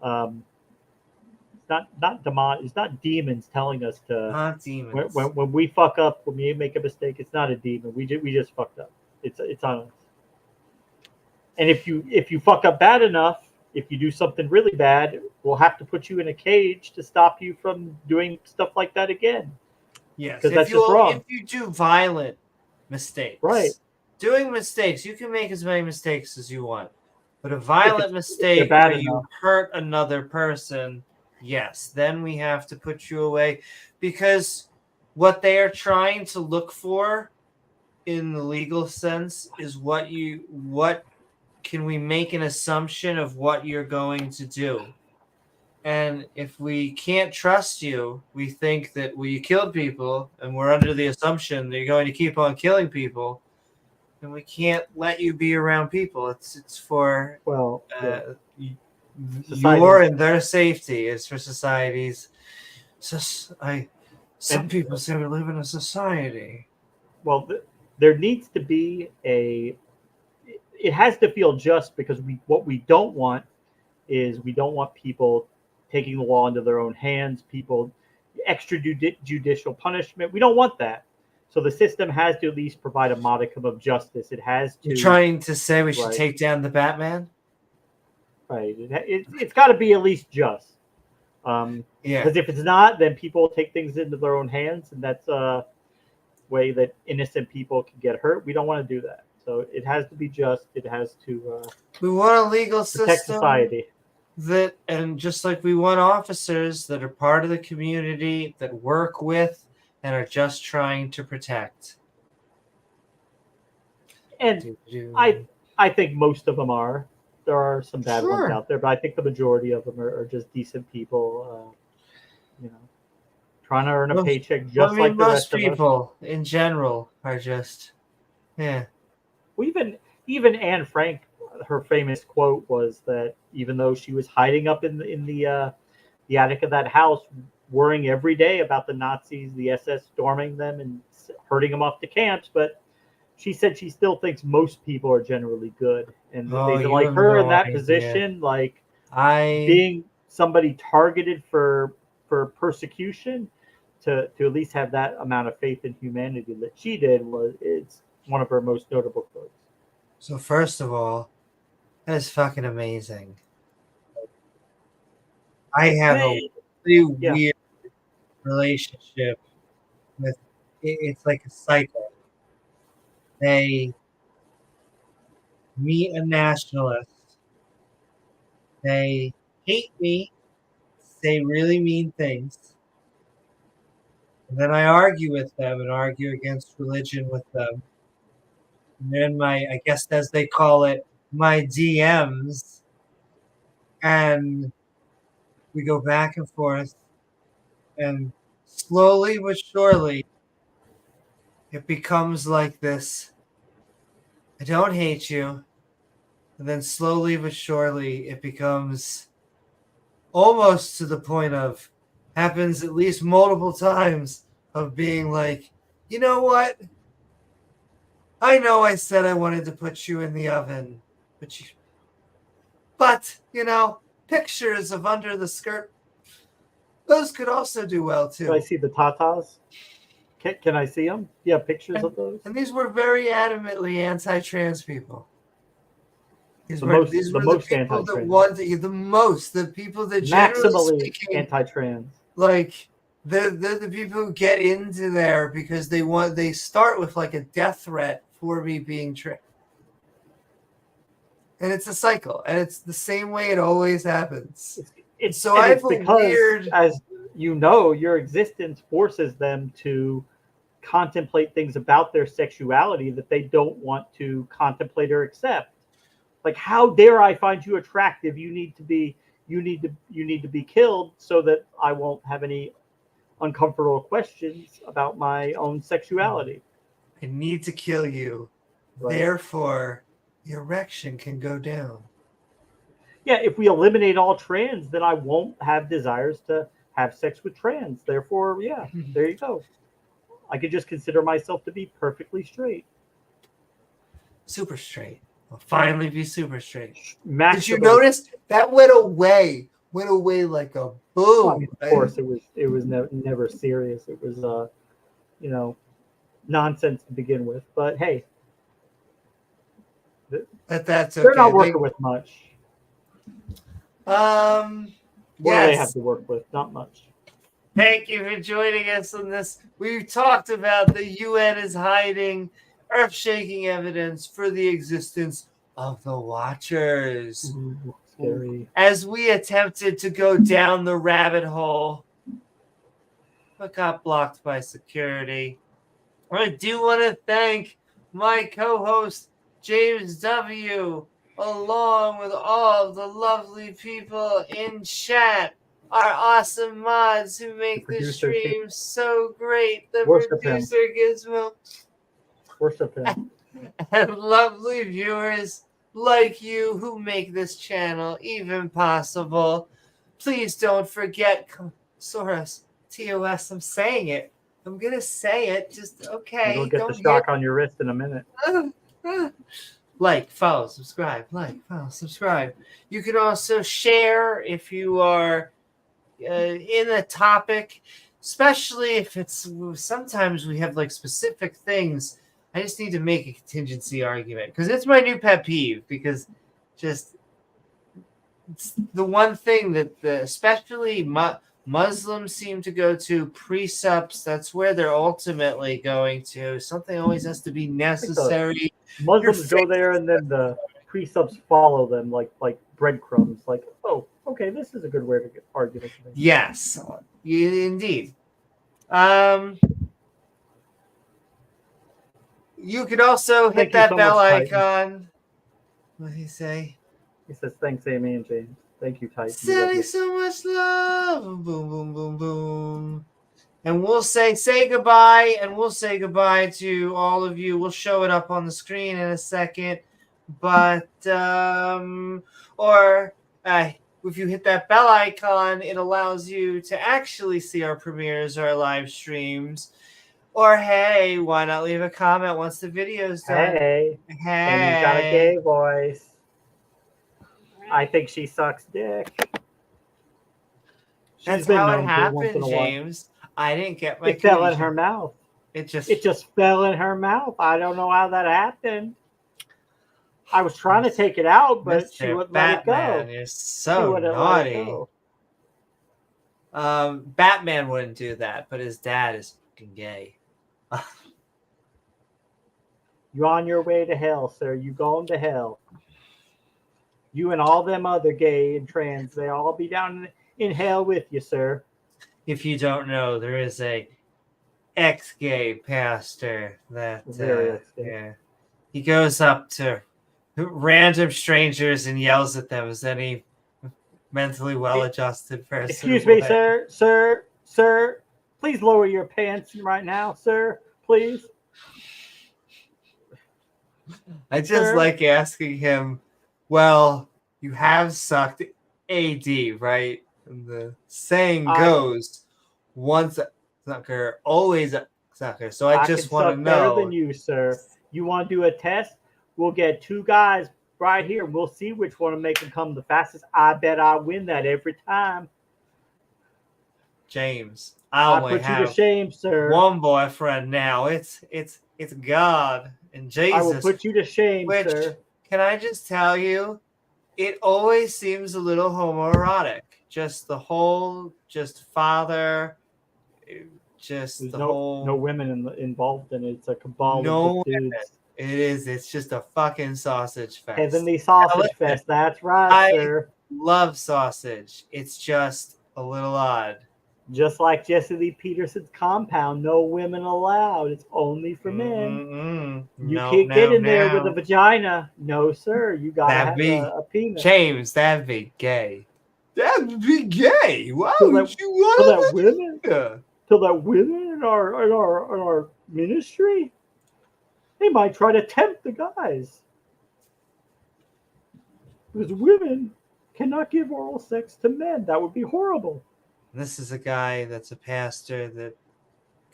it's not demons telling us to. Not demons. When we fuck up, when we make a mistake, it's not a demon. We just fucked up. It's on us. And if you fuck up bad enough, if you do something really bad, we'll have to put you in a cage to stop you from doing stuff like that again. Yes, because that's just wrong. If you do violent mistakes, right? Doing mistakes, you can make as many mistakes as you want. But a violent mistake where you hurt another person, yes, then we have to put you away. Because what they are trying to look for in the legal sense is what can we make an assumption of what you're going to do? And if we can't trust you, we think that you killed people, and we're under the assumption that you're going to keep on killing people, and we can't let you be around people. It's for your and their safety. It's for societies. Some people say we live in a society. Well, there needs to be it has to feel just, because what we don't want is we don't want people taking the law into their own hands, people extrajudicial punishment. We don't want that. So the system has to at least provide a modicum of justice. It has to. You're trying to say we should take down the Batman? Right. It's got to be at least just. Because if it's not, then people take things into their own hands, and that's a way that innocent people can get hurt. We don't want to do that. So it has to be just. It has to. We want a legal protect system society. and just like we want officers that are part of the community, that work with and are just trying to protect. And I think most of them are. There are some bad ones out there, but I think the majority of them are just decent people, trying to earn a paycheck just like the rest of us. Most people in general are just, yeah. Well, even Anne Frank, her famous quote was that even though she was hiding up in the attic of that house, worrying every day about the Nazis, the SS storming them and herding them off to camps, but she said she still thinks most people are generally good, and they like her in that position, like being somebody targeted for persecution, to at least have that amount of faith in humanity that she did, it's one of her most notable quotes. So first of all, that is fucking amazing. I have a really weird relationship with it's like a cycle. They meet a nationalist. They hate me, say really mean things. And then I argue with them and argue against religion with them. And then I guess as they call it, my DMs. And we go back and forth. And slowly but surely, it becomes like this. I don't hate you. And then slowly but surely, it becomes almost to the point of, happens at least multiple times, of being like, you know what? I know I said I wanted to put you in the oven, but pictures of under the skirt, those could also do well too. Can I see the tatas? Can I see them? Yeah, pictures of those. And these were very adamantly anti-trans people. These were the people that wanted the most. The people that generally speaking, anti-trans. Like they're the people who get into there because they start with like a death threat for me being trans. And it's a cycle, and it's the same way it always happens. It's because, as you know, your existence forces them to contemplate things about their sexuality that they don't want to contemplate or accept. Like, how dare I find you attractive? You need to be killed so that I won't have any uncomfortable questions about my own sexuality. I need to kill you. Right. Therefore, the erection can go down. Yeah, if we eliminate all trans, then I won't have desires to have sex with trans. Therefore, yeah, there you go. I could just consider myself to be perfectly straight. Super straight. I'll finally be super straight. Did you notice that went away? Went away like a boom. Well, of course, it was never serious. It was nonsense to begin with. But hey, that's okay. They're not working with much. What do they have to work with? Not much. Thank you for joining us on this. We've talked about the UN is hiding earth-shaking evidence for the existence of the Watchers. Ooh, scary. As we attempted to go down the rabbit hole, but got blocked by security. I do want to thank my co-host, James W., along with all of the lovely people in chat. our awesome mods who make the stream so great. The producer Gizmo. Worship him. And lovely viewers like you who make this channel even possible. Please don't forget Soros, TOS, I'm saying it. I'm going to say it. Just, okay. You'll get the shock on your wrist in a minute. Like, follow, subscribe. Like, follow, subscribe. You can also share if you are in a topic, especially if it's, sometimes we have like specific things. I just need to make a contingency argument because it's my new pet peeve, because just it's the one thing that especially Muslims seem to go to, precepts. That's where they're ultimately going to. Something always has to be necessary. Muslims go there and then the precepts follow them like breadcrumbs. Like, oh, okay, this is a good way to get argument. Yes, indeed. You could also hit that bell icon. What did he say? He says, thanks, Amy and James. Thank you, Titan. Sending so much love. Boom, boom, boom, boom. And we'll say goodbye, and we'll say goodbye to all of you. We'll show it up on the screen in a second. But, if you hit that bell icon, it allows you to actually see our premieres or our live streams. Or, hey, why not leave a comment once the video's done? Hey. And he's got a gay voice. I think she sucks dick. That's how it happened, James. I didn't get my It fell in her mouth. It just fell in her mouth. I don't know how that happened. I was trying to take it out, but she wouldn't let it go. You're so naughty. Batman wouldn't do that, but his dad is fucking gay. You're on your way to hell, sir. You going to hell. You and all them other gay and trans, they all be down in hell with you, sir. If you don't know, there is a ex-gay pastor that yeah, he goes up to random strangers and yells at them as any mentally well-adjusted person. Excuse me, sir. Please lower your pants right now, sir. Please. I just like asking him, well, you have sucked AD, right? And the saying goes, once a sucker, always a sucker. So I just want to know. Better than you, sir. You want to do a test? We'll get two guys right here. We'll see which one will make them come the fastest. I bet I win that every time. James, I only put you to shame, sir. One boyfriend now. It's God and Jesus. I will put you to shame, sir. Can I just tell you, it always seems a little homoerotic. Just the whole, father, just There's the whole. No women involved in it. It's a cabal of dudes. It is. It's just a fucking sausage fest. Heavenly sausage fest. That's right, sir. I love sausage. It's just a little odd. Just like Jesse Lee Peterson's compound, no women allowed. It's only for men. You can't get in there with a vagina. No, sir. You gotta have a penis. James, that'd be gay. That'd be gay. Why would you want that women in our ministry? They might try to tempt the guys. Because women cannot give oral sex to men. That would be horrible. This is a guy that's a pastor that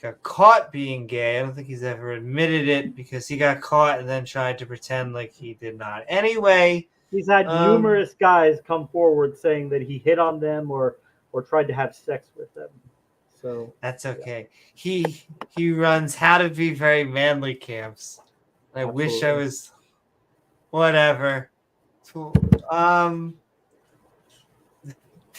got caught being gay. I don't think he's ever admitted it because he got caught and then tried to pretend like he did not. Anyway, he's had numerous guys come forward saying that he hit on them or tried to have sex with them. So that's okay. Yeah. He runs How to Be Very Manly camps. I wish I was whatever.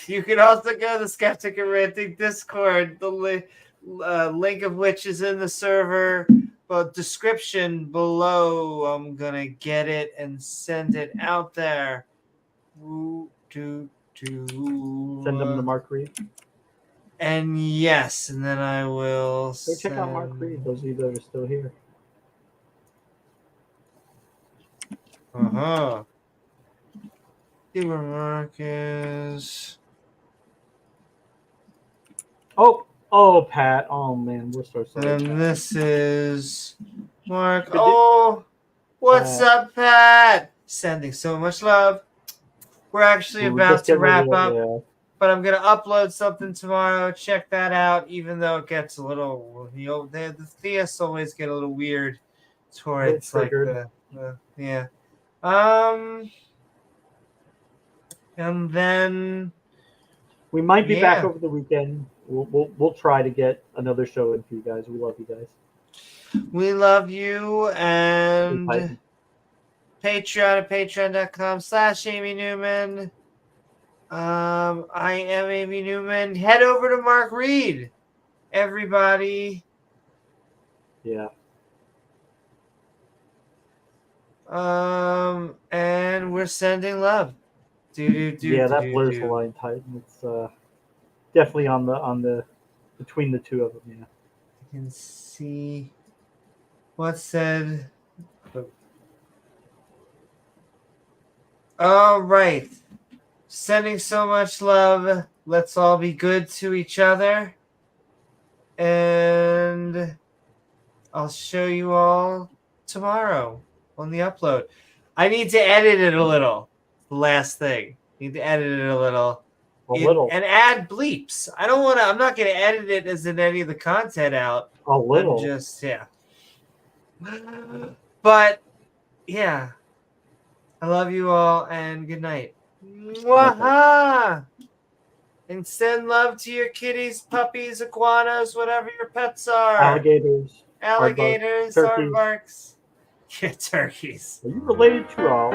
You can also go to the Skeptic Ranting Discord, the link of which is in the server description below. I'm going to get it and send it out there. Send them to Mark Reid. And yes, and then I will go check out Mark Reid, those of you that are still here. See where Mark is. Oh, Pat. Oh man, we're so sorry. And Pat. this is Mark. Oh, what's up, Pat? Sending so much love. We're actually about to wrap up, but I'm gonna upload something tomorrow. Check that out. Even though it gets a little, the theists always get a little weird towards like yeah. And then we might be back over the weekend. We'll try to get another show in for you guys. We love you guys. We love you, and Patreon at patreon.com/Amy Newman. I am Amy Newman. Head over to Mark Reid, everybody. Yeah. And we're sending love. That blurs the line tight. It's definitely on the between the two of them. Yeah. You can see what's said. All right. Sending so much love. Let's all be good to each other. And I'll show you all tomorrow on the upload. I need to edit it a little. The last thing. Need to edit it a little. And add bleeps. I'm not going to edit it as in any of the content out. A little. But, yeah. I love you all, and good night. Mwah! And send love to your kitties, puppies, iguanas, whatever your pets are. Alligators, aardvarks. Yeah, turkeys. Are you related to all?